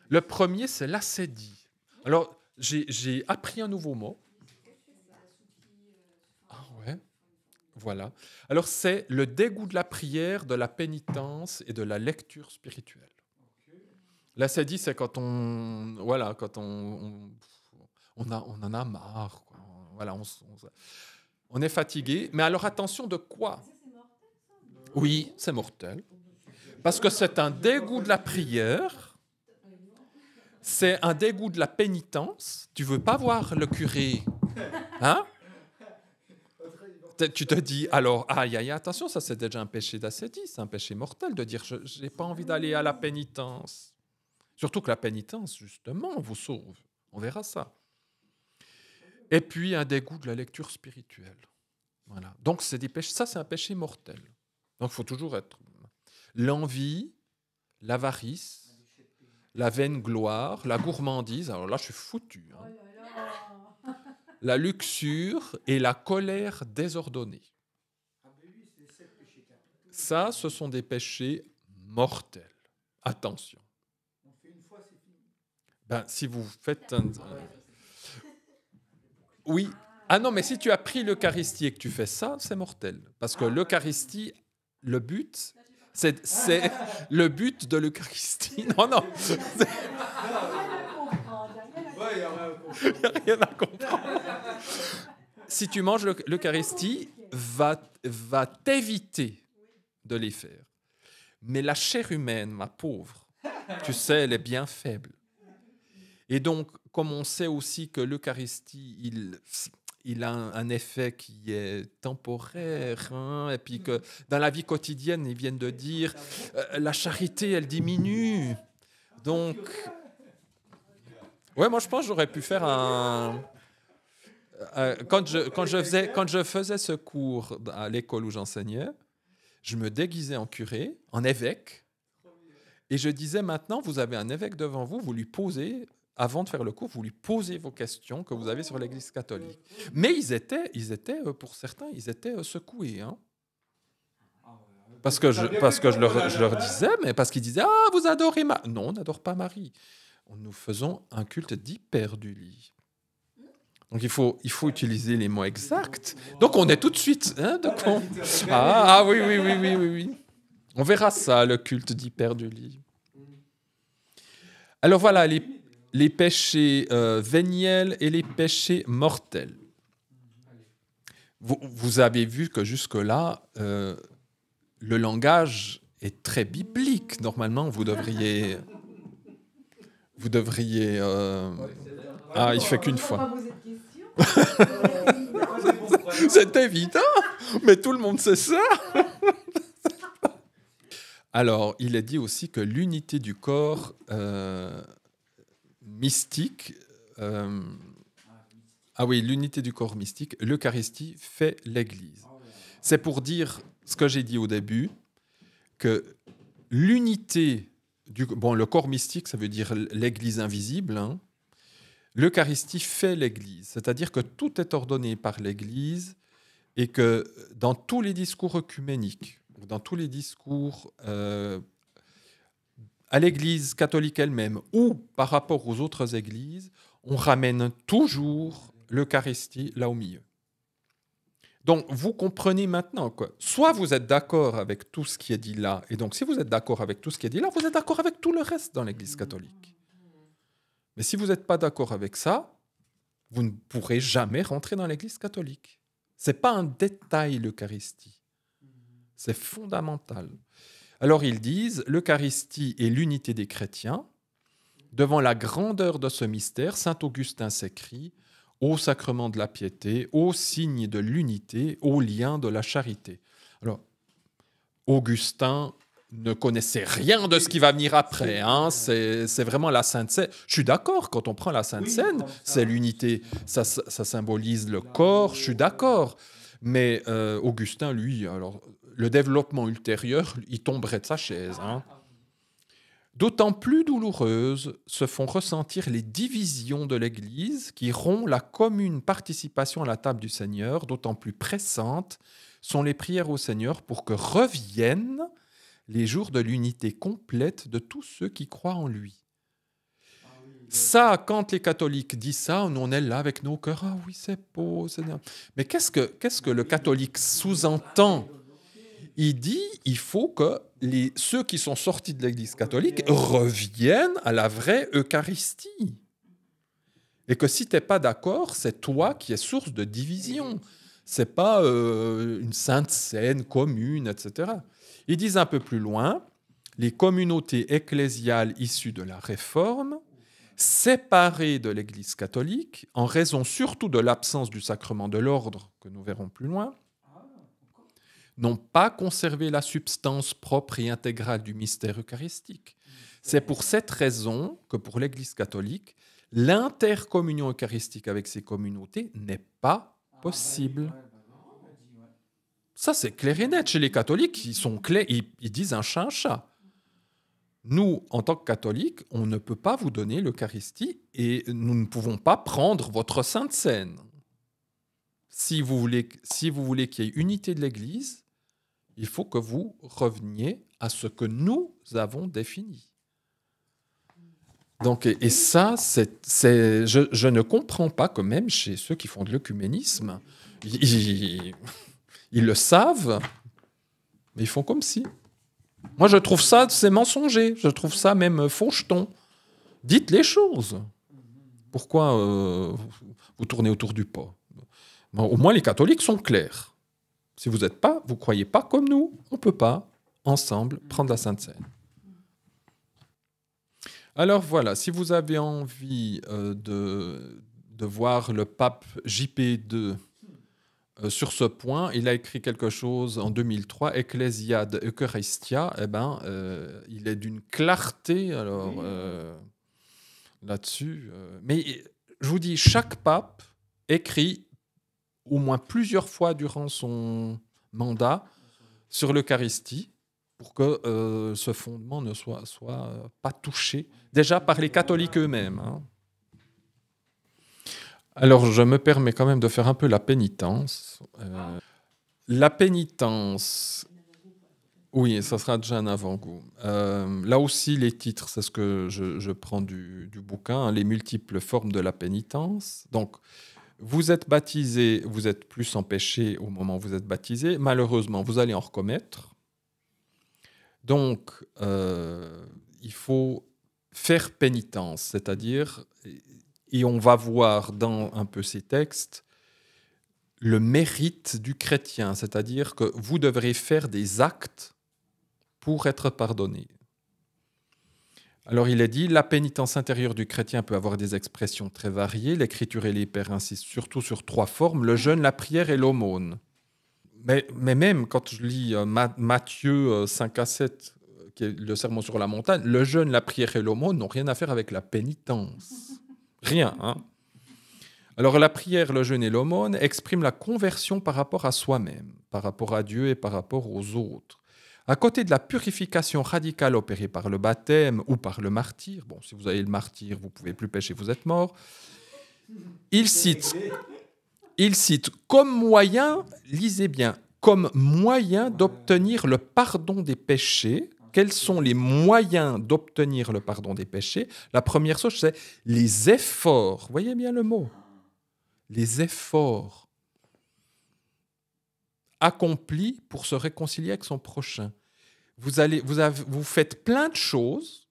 Le premier, c'est l'acédie. Alors, j'ai appris un nouveau mot. Ah ouais, voilà. Alors, c'est le dégoût de la prière, de la pénitence et de la lecture spirituelle. L'acédie, c'est quand on en a marre, quoi. Voilà, on est fatigué. Mais alors attention, de quoi? Oui, c'est mortel. Parce que c'est un dégoût de la prière, c'est un dégoût de la pénitence. Tu veux pas voir le curé, hein? Tu te dis, alors, aïe, attention, ça c'est déjà un péché d'acédie, c'est un péché mortel de dire, je n'ai pas envie d'aller à la pénitence. Surtout que la pénitence, justement, vous sauve. On verra ça. Et puis, un dégoût de la lecture spirituelle. Voilà. Donc, c'est des péchés. Ça, c'est un péché mortel. Donc, il faut toujours être... L'envie, l'avarice, la vaine gloire, la gourmandise. Alors là, je suis foutu. Hein. La luxure et la colère désordonnée. Ça, ce sont des péchés mortels. Attention. Ben, si vous faites un... Oui. Ah non, mais si tu as pris l'Eucharistie et que tu fais ça, c'est mortel. Parce que l'Eucharistie, le but, c'est le but de l'Eucharistie. Non. Il n'y a rien à comprendre. Si tu manges l'Eucharistie, va t'éviter de les faire. Mais la chair humaine, ma pauvre, tu sais, elle est bien faible. Et donc, comme on sait aussi que l'Eucharistie, il a un effet qui est temporaire, hein, et puis que dans la vie quotidienne, ils viennent de dire la charité, elle diminue. Donc, ouais, moi je pense que j'aurais pu faire quand je faisais ce cours à l'école où j'enseignais, je me déguisais en curé, en évêque, et je disais maintenant, vous avez un évêque devant vous, vous lui posez... Avant de faire le cours, vous lui posez vos questions que vous avez sur l'Église catholique. Mais ils étaient pour certains, ils étaient secoués. Hein. Parce que je leur disais, mais parce qu'ils disaient, ah, vous adorez Marie. Non, on n'adore pas Marie. Nous faisons un culte d'hyperdulie. Donc il faut utiliser les mots exacts. Donc on est tout de suite... Hein, oui. On verra ça, le culte d'hyperdulie. Alors voilà, les péchés véniels et les péchés mortels. Vous avez vu que jusque-là, le langage est très biblique. Normalement, vous devriez... Ah, il fait qu'une fois. C'est évident, mais tout le monde sait ça. Alors, il est dit aussi que l'unité du corps... mystique, l'unité du corps mystique, l'Eucharistie fait l'Église. C'est pour dire ce que j'ai dit au début, que l'unité le corps mystique, ça veut dire l'Église invisible, hein. L'Eucharistie fait l'Église, c'est-à-dire que tout est ordonné par l'Église et que dans tous les discours œcuméniques, dans tous les discours à l'Église catholique elle-même ou par rapport aux autres églises, on ramène toujours l'Eucharistie là au milieu. Donc, vous comprenez maintenant que soit vous êtes d'accord avec tout ce qui est dit là, et donc si vous êtes d'accord avec tout ce qui est dit là, vous êtes d'accord avec tout le reste dans l'Église catholique. Mais si vous n'êtes pas d'accord avec ça, vous ne pourrez jamais rentrer dans l'Église catholique. Ce n'est pas un détail, l'Eucharistie. C'est fondamental. Alors, ils disent, l'Eucharistie est l'unité des chrétiens. Devant la grandeur de ce mystère, saint Augustin s'écrie au sacrement de la piété, au signe de l'unité, au lien de la charité. Alors, Augustin ne connaissait rien de ce qui va venir après. Hein. C'est vraiment la Sainte Seine. Je suis d'accord, quand on prend la Sainte Seine, c'est l'unité, ça symbolise le corps, je suis d'accord. Mais Augustin, lui, alors, le développement ultérieur, il tomberait de sa chaise. Hein. D'autant plus douloureuses se font ressentir les divisions de l'Église qui rompent la commune participation à la table du Seigneur, d'autant plus pressantes sont les prières au Seigneur pour que reviennent les jours de l'unité complète de tous ceux qui croient en lui. Ça, quand les catholiques disent ça, on est là avec nos cœurs, ah oui, c'est beau, Seigneur. Mais qu'est-ce que le catholique sous-entend ? Il dit, il faut que ceux qui sont sortis de l'Église catholique reviennent à la vraie Eucharistie. Et que si tu n'es pas d'accord, c'est toi qui es source de division. Ce n'est pas une sainte seine commune, etc. Ils disent un peu plus loin, les communautés ecclésiales issues de la Réforme, séparées de l'Église catholique, en raison surtout de l'absence du sacrement de l'ordre, que nous verrons plus loin, n'ont pas conservé la substance propre et intégrale du mystère eucharistique. C'est pour cette raison que pour l'Église catholique, l'intercommunion eucharistique avec ces communautés n'est pas possible. Ça, c'est clair et net. Chez les catholiques, ils sont clairs, ils disent un chat, un chat. Nous, en tant que catholiques, on ne peut pas vous donner l'Eucharistie et nous ne pouvons pas prendre votre Sainte Seine. Si vous voulez qu'il y ait unité de l'Église, il faut que vous reveniez à ce que nous avons défini. Donc, et ça, je ne comprends pas que même chez ceux qui font de l'œcuménisme, ils le savent, mais ils font comme si. Moi, je trouve ça, c'est mensonger. Je trouve ça même faucheton. Dites les choses. Pourquoi vous tournez autour du pot ? Bon, au moins, les catholiques sont clairs. Si vous ne croyez pas comme nous, on ne peut pas, ensemble, prendre la Sainte Seine. Alors voilà, si vous avez envie de voir le pape JP2 sur ce point, il a écrit quelque chose en 2003, Ecclesiade Eucharistia. Il est d'une clarté là-dessus. Mais je vous dis, chaque pape écrit au moins plusieurs fois durant son mandat sur l'Eucharistie pour que ce fondement ne soit pas touché, déjà par les catholiques eux-mêmes. Hein. Alors, je me permets quand même de faire un peu la pénitence. La pénitence, oui, ça sera déjà un avant-goût. Là aussi, les titres, c'est ce que je prends du bouquin, hein, les multiples formes de la pénitence. Donc, vous êtes baptisé, vous êtes plus en péché au moment où vous êtes baptisé. Malheureusement, vous allez en recommettre. Donc, il faut faire pénitence, c'est-à-dire, et on va voir dans un peu ces textes, le mérite du chrétien, c'est-à-dire que vous devrez faire des actes pour être pardonné. Alors il est dit, la pénitence intérieure du chrétien peut avoir des expressions très variées. L'Écriture et les Pères insistent surtout sur 3 formes, le jeûne, la prière et l'aumône. Mais même quand je lis Matthieu 5 à 7, qui est le sermon sur la montagne, le jeûne, la prière et l'aumône n'ont rien à faire avec la pénitence. Rien, hein. Alors la prière, le jeûne et l'aumône expriment la conversion par rapport à soi-même, par rapport à Dieu et par rapport aux autres. À côté de la purification radicale opérée par le baptême ou par le martyre, bon, si vous avez le martyre, vous ne pouvez plus pécher, vous êtes mort, il cite comme moyen, lisez bien, comme moyen d'obtenir le pardon des péchés, quels sont les moyens d'obtenir le pardon des péchés? La première chose, c'est les efforts. Voyez bien le mot. Les efforts accomplis pour se réconcilier avec son prochain. Vous faites plein de choses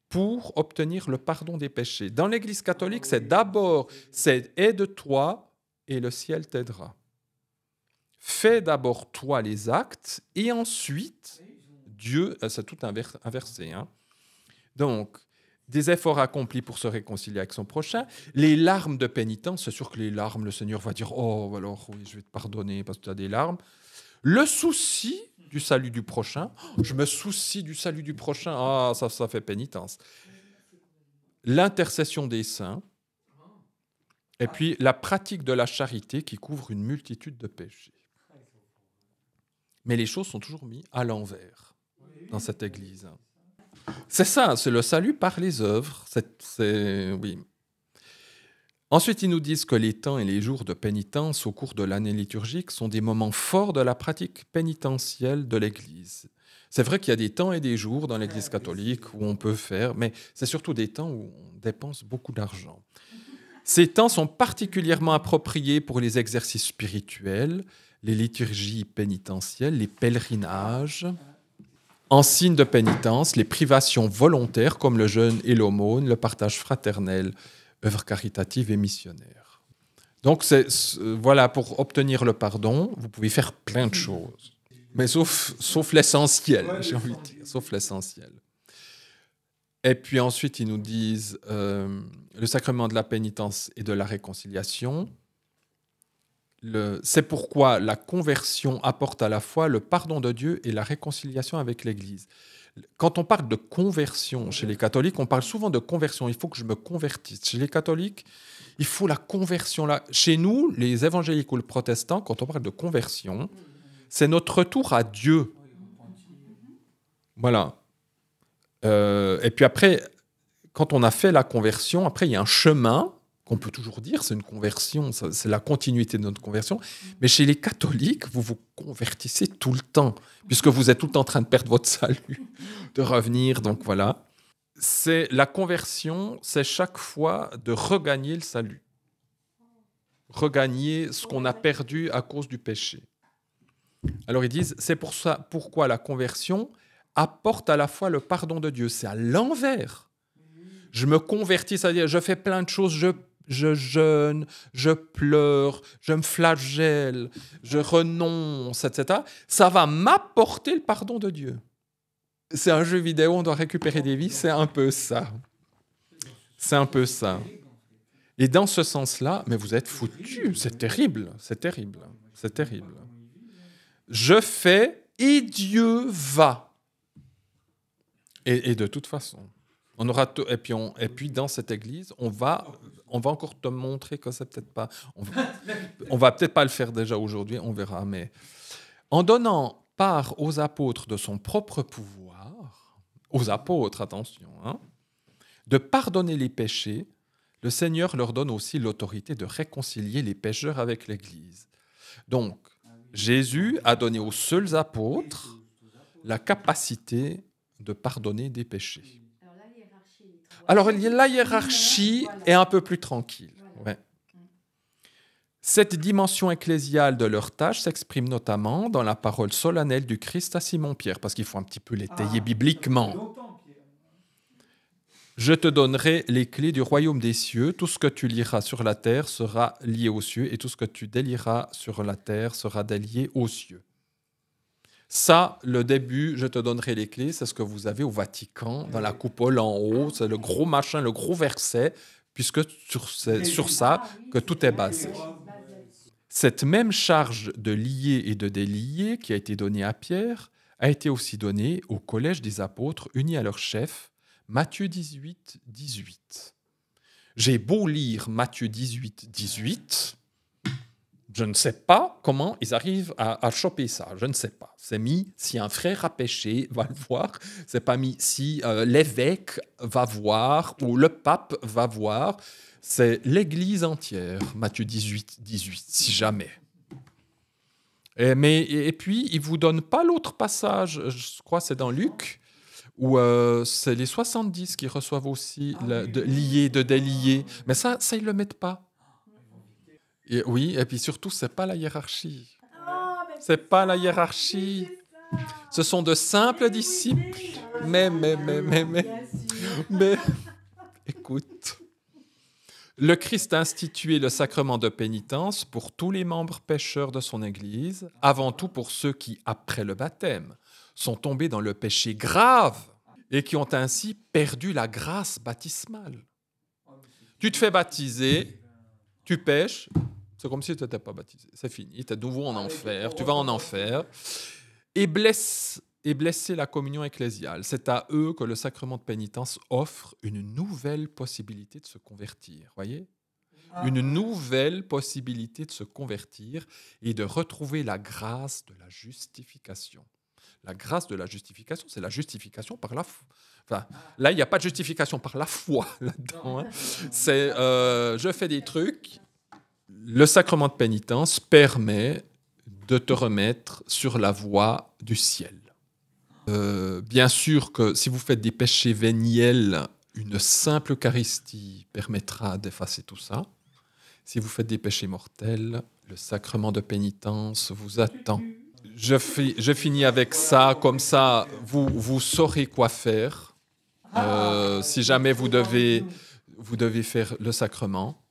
pour obtenir le pardon des péchés. Dans l'Église catholique, c'est d'abord, c'est aide-toi et le ciel t'aidera. Fais d'abord toi les actes et ensuite Dieu, c'est tout inversé. Hein. Donc, des efforts accomplis pour se réconcilier avec son prochain. Les larmes de pénitence, c'est sûr que les larmes, le Seigneur va dire « Oh, alors oui, je vais te pardonner parce que tu as des larmes. » Le souci du salut du prochain. Je me soucie du salut du prochain. Ah, ça fait pénitence. L'intercession des saints. Et puis, la pratique de la charité qui couvre une multitude de péchés. Mais les choses sont toujours mises à l'envers dans cette Église. C'est ça, c'est le salut par les œuvres. Oui. Ensuite, ils nous disent que les temps et les jours de pénitence au cours de l'année liturgique sont des moments forts de la pratique pénitentielle de l'Église. C'est vrai qu'il y a des temps et des jours dans l'Église catholique où on peut faire, mais c'est surtout des temps où on dépense beaucoup d'argent. Ces temps sont particulièrement appropriés pour les exercices spirituels, les liturgies pénitentielles, les pèlerinages, en signe de pénitence, les privations volontaires comme le jeûne et l'aumône, le partage fraternel, œuvres caritatives et missionnaires. Donc, voilà, pour obtenir le pardon, vous pouvez faire plein de choses. Mais sauf l'essentiel, j'ai envie de dire, sauf l'essentiel. Et puis ensuite, ils nous disent le sacrement de la pénitence et de la réconciliation. C'est pourquoi la conversion apporte à la fois le pardon de Dieu et la réconciliation avec l'Église. Quand on parle de conversion chez les catholiques, on parle souvent de conversion. Il faut que je me convertisse. Chez les catholiques, il faut la conversion là. Chez nous, les évangéliques ou les protestants, quand on parle de conversion, c'est notre retour à Dieu. Voilà. Et puis après, quand on a fait la conversion, après, il y a un chemin qu'on peut toujours dire, c'est une conversion, c'est la continuité de notre conversion. Mais chez les catholiques, vous vous convertissez tout le temps, puisque vous êtes tout le temps en train de perdre votre salut, de revenir. Donc voilà. La conversion, c'est chaque fois de regagner le salut. Regagner ce qu'on a perdu à cause du péché. Alors ils disent, c'est pour ça, pourquoi la conversion apporte à la fois le pardon de Dieu. C'est à l'envers. Je me convertis, c'est-à-dire je fais plein de choses, je jeûne, je pleure, je me flagelle, je renonce, etc. Ça va m'apporter le pardon de Dieu. C'est un jeu vidéo, on doit récupérer des vies, c'est un peu ça. C'est un peu ça. Et dans ce sens-là, mais vous êtes foutus, c'est terrible, c'est terrible, c'est terrible. Je fais et Dieu va. Et de toute façon. On aura et puis dans cette église, on va encore te montrer que c'est peut-être pas. On va peut-être pas le faire déjà aujourd'hui, on verra. Mais en donnant part aux apôtres de son propre pouvoir, aux apôtres, attention, hein, de pardonner les péchés, le Seigneur leur donne aussi l'autorité de réconcilier les pécheurs avec l'Église. Donc, Jésus a donné aux seuls apôtres la capacité de pardonner des péchés. Alors, la hiérarchie est un peu plus tranquille. Ouais. Cette dimension ecclésiale de leur tâche s'exprime notamment dans la parole solennelle du Christ à Simon-Pierre, parce qu'il faut un petit peu l'étayer bibliquement. Je te donnerai les clés du royaume des cieux. Tout ce que tu lieras sur la terre sera lié aux cieux, et tout ce que tu délieras sur la terre sera délié aux cieux. Ça, le début, je te donnerai les clés, c'est ce que vous avez au Vatican, dans la coupole en haut, c'est le gros machin, le gros verset, puisque c'est sur ça que tout est basé. Cette même charge de lier et de délier qui a été donnée à Pierre a été aussi donnée au collège des apôtres unis à leur chef, Matthieu 18, 18. J'ai beau lire Matthieu 18, 18, je ne sais pas comment ils arrivent à choper ça. Je ne sais pas. C'est mis si un frère a péché, va le voir. C'est pas mis si l'évêque va voir ou le pape va voir. C'est l'Église entière, Matthieu 18, 18, si jamais. Et puis, il ne vous donne pas l'autre passage, je crois que c'est dans Luc, où c'est les 70 qui reçoivent aussi de délier. Mais ça ils ne le mettent pas. Et, oui, et puis surtout, ce n'est pas la hiérarchie. Ce n'est pas la hiérarchie. Ce sont de simples disciples. Mais, écoute. Le Christ a institué le sacrement de pénitence pour tous les membres pécheurs de son Église, avant tout pour ceux qui, après le baptême, sont tombés dans le péché grave et qui ont ainsi perdu la grâce baptismale. Tu te fais baptiser, tu pêches, c'est comme si tu n'étais pas baptisé. C'est fini, tu es de nouveau en enfer, tu vas en enfer. Et blesser la communion ecclésiale. C'est à eux que le sacrement de pénitence offre une nouvelle possibilité de se convertir. Voyez ? Une nouvelle possibilité de se convertir et de retrouver la grâce de la justification. La grâce de la justification, c'est la justification par la foi. Enfin, là, il n'y a pas de justification par la foi là-dedans. Hein. C'est je fais des trucs. Le sacrement de pénitence permet de te remettre sur la voie du ciel. Bien sûr que si vous faites des péchés véniels, une simple Eucharistie permettra d'effacer tout ça. Si vous faites des péchés mortels, le sacrement de pénitence vous attend. Je finis avec ça, comme ça vous saurez quoi faire si jamais vous devez faire le sacrement.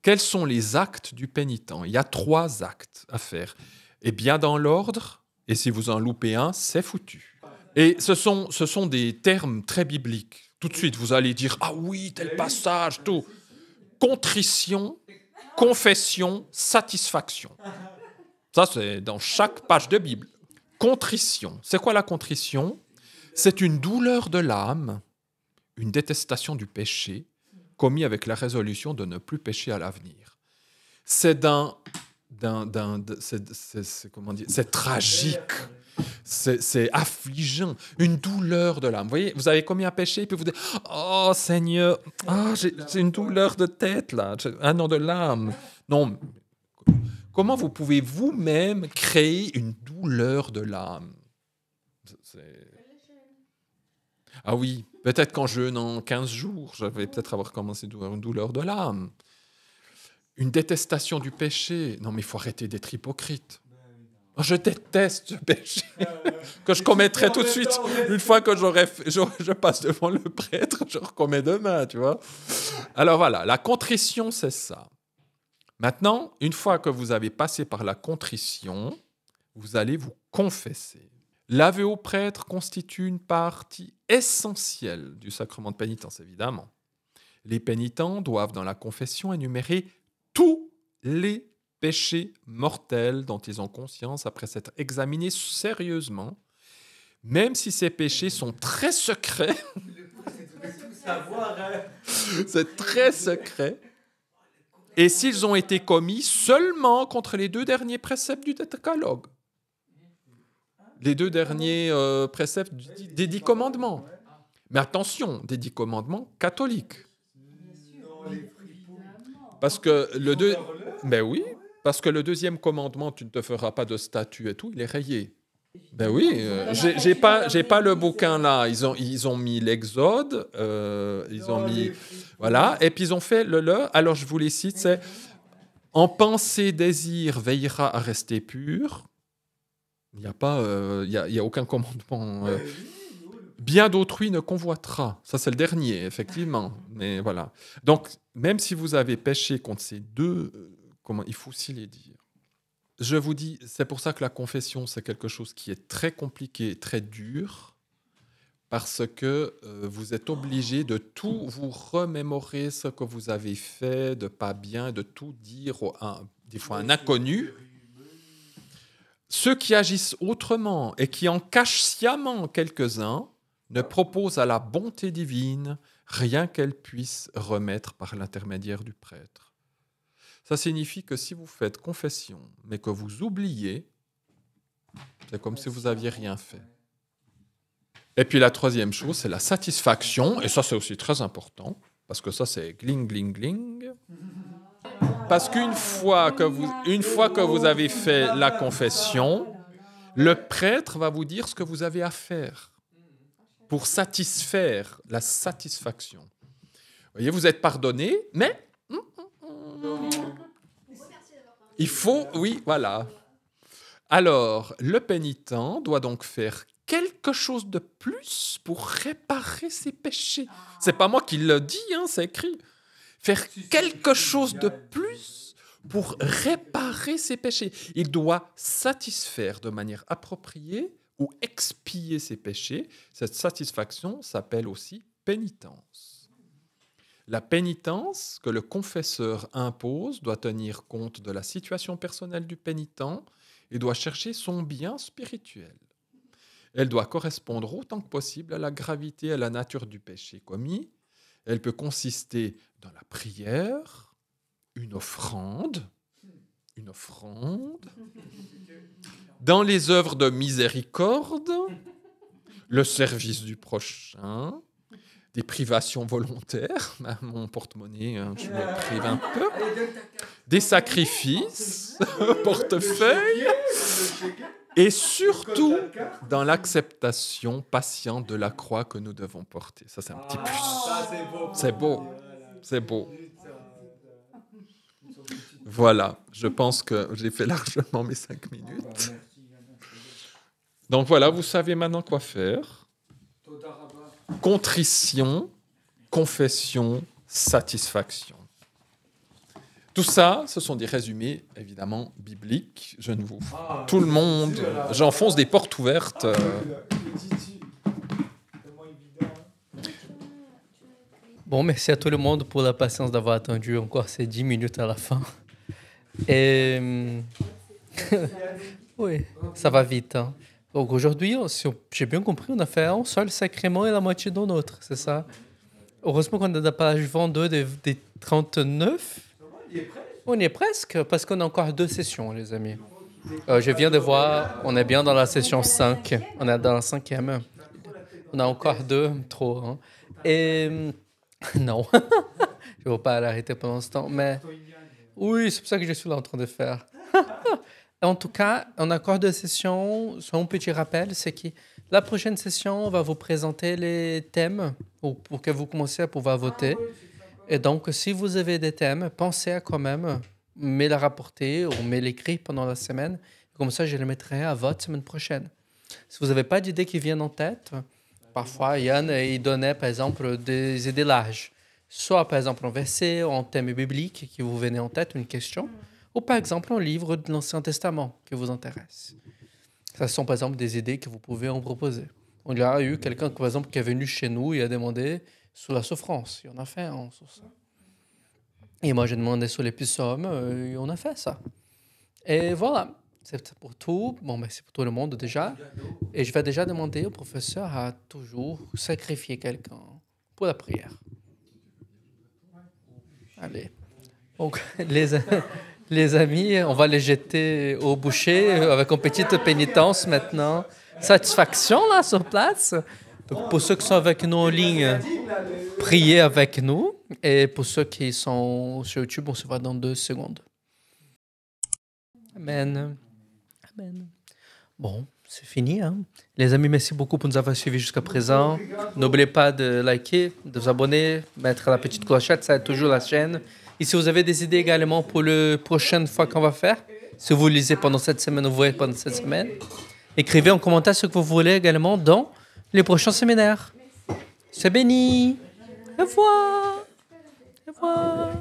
Quels sont les actes du pénitent ? Il y a 3 actes à faire. Et bien dans l'ordre, et si vous en loupez un, c'est foutu. Et ce sont des termes très bibliques. Tout de suite, vous allez dire « Ah oui, tel passage, tout ». Contrition, confession, satisfaction. Ça, c'est dans chaque page de Bible. Contrition. C'est quoi la contrition ? C'est une douleur de l'âme, une détestation du péché, commis avec la résolution de ne plus pécher à l'avenir. C'est c'est tragique. C'est affligeant, une douleur de l'âme. Vous voyez, vous avez commis un péché, puis vous dites « Oh Seigneur, j'ai une douleur de tête, là, de l'âme. » Non, comment vous pouvez vous-même créer une douleur de l'âme ? Ah oui, peut-être qu'en jeûnant 15 jours, je vais peut-être avoir commencé à avoir une douleur de l'âme. Une détestation du péché. Non, mais il faut arrêter d'être hypocrite. Je déteste ce péché que je commettrai tout de suite. Une fois que je passe devant le prêtre, je recommets demain, tu vois. Alors voilà, la contrition, c'est ça. Maintenant, une fois que vous avez passé par la contrition, vous allez vous confesser. L'aveu au prêtre constitue une partie essentielle du sacrement de pénitence, évidemment. Les pénitents doivent, dans la confession, énumérer tous les péchés mortels dont ils ont conscience après s'être examinés sérieusement, même si ces péchés sont très secrets. C'est très secret. Et s'ils ont été commis seulement contre les 2 derniers préceptes du décalogue. Les 2 derniers préceptes des 10 commandements. Mais attention, des 10 commandements catholiques. Parce que parce que le 2e commandement, tu ne te feras pas de statue et tout, il est rayé. Ben oui, j'ai pas le bouquin là. Ils ont mis l'Exode, ils ont mis voilà, et puis ils ont fait le leur. Alors je vous les cite, c'est en pensée, désir, veillera à rester pur. Il n'y a pas, il y a aucun commandement. Bien d'autrui ne convoitera. Ça c'est le dernier, effectivement. Mais voilà. Donc même si vous avez péché contre ces 2, il faut aussi les dire. Je vous dis, c'est pour ça que la confession, c'est quelque chose qui est très compliqué, très dur, parce que vous êtes obligé de tout vous remémorer ce que vous avez fait de pas bien, de tout dire des fois à un inconnu. Ceux qui agissent autrement et qui en cachent sciemment quelques-uns ne proposent à la bonté divine rien qu'elle puisse remettre par l'intermédiaire du prêtre. Ça signifie que si vous faites confession, mais que vous oubliez, c'est comme si vous n'aviez rien fait. Et puis la 3e chose, c'est la satisfaction, et ça c'est aussi très important, parce que ça c'est gling, gling, gling. parce qu'une fois que vous avez fait la confession, le prêtre va vous dire ce que vous avez à faire pour satisfaire la satisfaction. Vous voyez, vous êtes pardonné, mais il faut, oui, voilà. Alors, le pénitent doit donc faire quelque chose de plus pour réparer ses péchés. C'est pas moi qui le dis, hein, c'est écrit. Faire quelque chose de plus pour réparer ses péchés. Il doit satisfaire de manière appropriée ou expier ses péchés. Cette satisfaction s'appelle aussi pénitence. La pénitence que le confesseur impose doit tenir compte de la situation personnelle du pénitent et doit chercher son bien spirituel. Elle doit correspondre autant que possible à la gravité et à la nature du péché commis. Elle peut consister dans la prière, une offrande, dans les œuvres de miséricorde, le service du prochain, des privations volontaires, mon porte-monnaie, hein, je me prive un peu, des sacrifices, portefeuille, et surtout dans l'acceptation patiente de la croix que nous devons porter. Ça, c'est un petit plus. C'est beau. C'est beau. Voilà, je pense que j'ai fait largement mes 5 minutes. Donc voilà, vous savez maintenant quoi faire. Contrition, confession, satisfaction. Tout ça, ce sont des résumés, évidemment, bibliques. Je ne vous... Tout le monde... J'enfonce des portes ouvertes. Bon, merci à tout le monde pour la patience d'avoir attendu encore ces 10 minutes à la fin. Et... oui, ça va vite. Hein. Donc aujourd'hui, si j'ai bien compris, on a fait un seul sacrement et la moitié d'un autre, c'est ça? Heureusement qu'on est dans la page 22 des 39. On y est presque, parce qu'on a encore 2 sessions, les amis. Je viens de voir, on est bien dans la session 5. On est dans la 5e. On a encore 2, trop. Hein. Et non, je ne vais pas l'arrêter pendant ce temps. Mais oui, c'est pour ça que je suis là en train de faire. En tout cas, on a encore 2 sessions. Soit un petit rappel, c'est que la prochaine session, on va vous présenter les thèmes pour que vous commenciez à pouvoir voter. Et donc, si vous avez des thèmes, pensez à quand même me les rapporter ou me l'écrire pendant la semaine. Comme ça, je les mettrai à vote semaine prochaine. Si vous n'avez pas d'idées qui viennent en tête, parfois, Yann, il donnait, par exemple, des idées larges. Soit, par exemple, un verset ou un thème biblique qui vous venait en tête, une question. Ou, par exemple, un livre de l'Ancien Testament qui vous intéresse. Ce sont, par exemple, des idées que vous pouvez en proposer. On y a eu quelqu'un, par exemple, qui est venu chez nous et a demandé sur la souffrance. Et on a fait un sur ça. Et moi, j'ai demandé sur les psaumes et on a fait ça. Et voilà. C'est pour tout. Bon, ben, c'est pour tout le monde déjà. Et je vais déjà demander au professeur à toujours sacrifier quelqu'un pour la prière. Allez. Donc, les amis, on va les jeter au bûcher avec une petite pénitence maintenant. Satisfaction là sur place. Donc, pour ceux qui sont avec nous en ligne, priez avec nous. Et pour ceux qui sont sur YouTube, on se voit dans 2 secondes. Amen. Amen. Bon, c'est fini. Hein? Les amis, merci beaucoup pour nous avoir suivis jusqu'à présent. N'oubliez pas de liker, de vous abonner, mettre la petite clochette, ça aide toujours la chaîne. Et si vous avez des idées également pour la prochaine fois qu'on va faire, si vous lisez pendant cette semaine ou vous voyez pendant cette semaine, écrivez en commentaire ce que vous voulez également dans les prochains séminaires. C'est béni. Au revoir. Au revoir.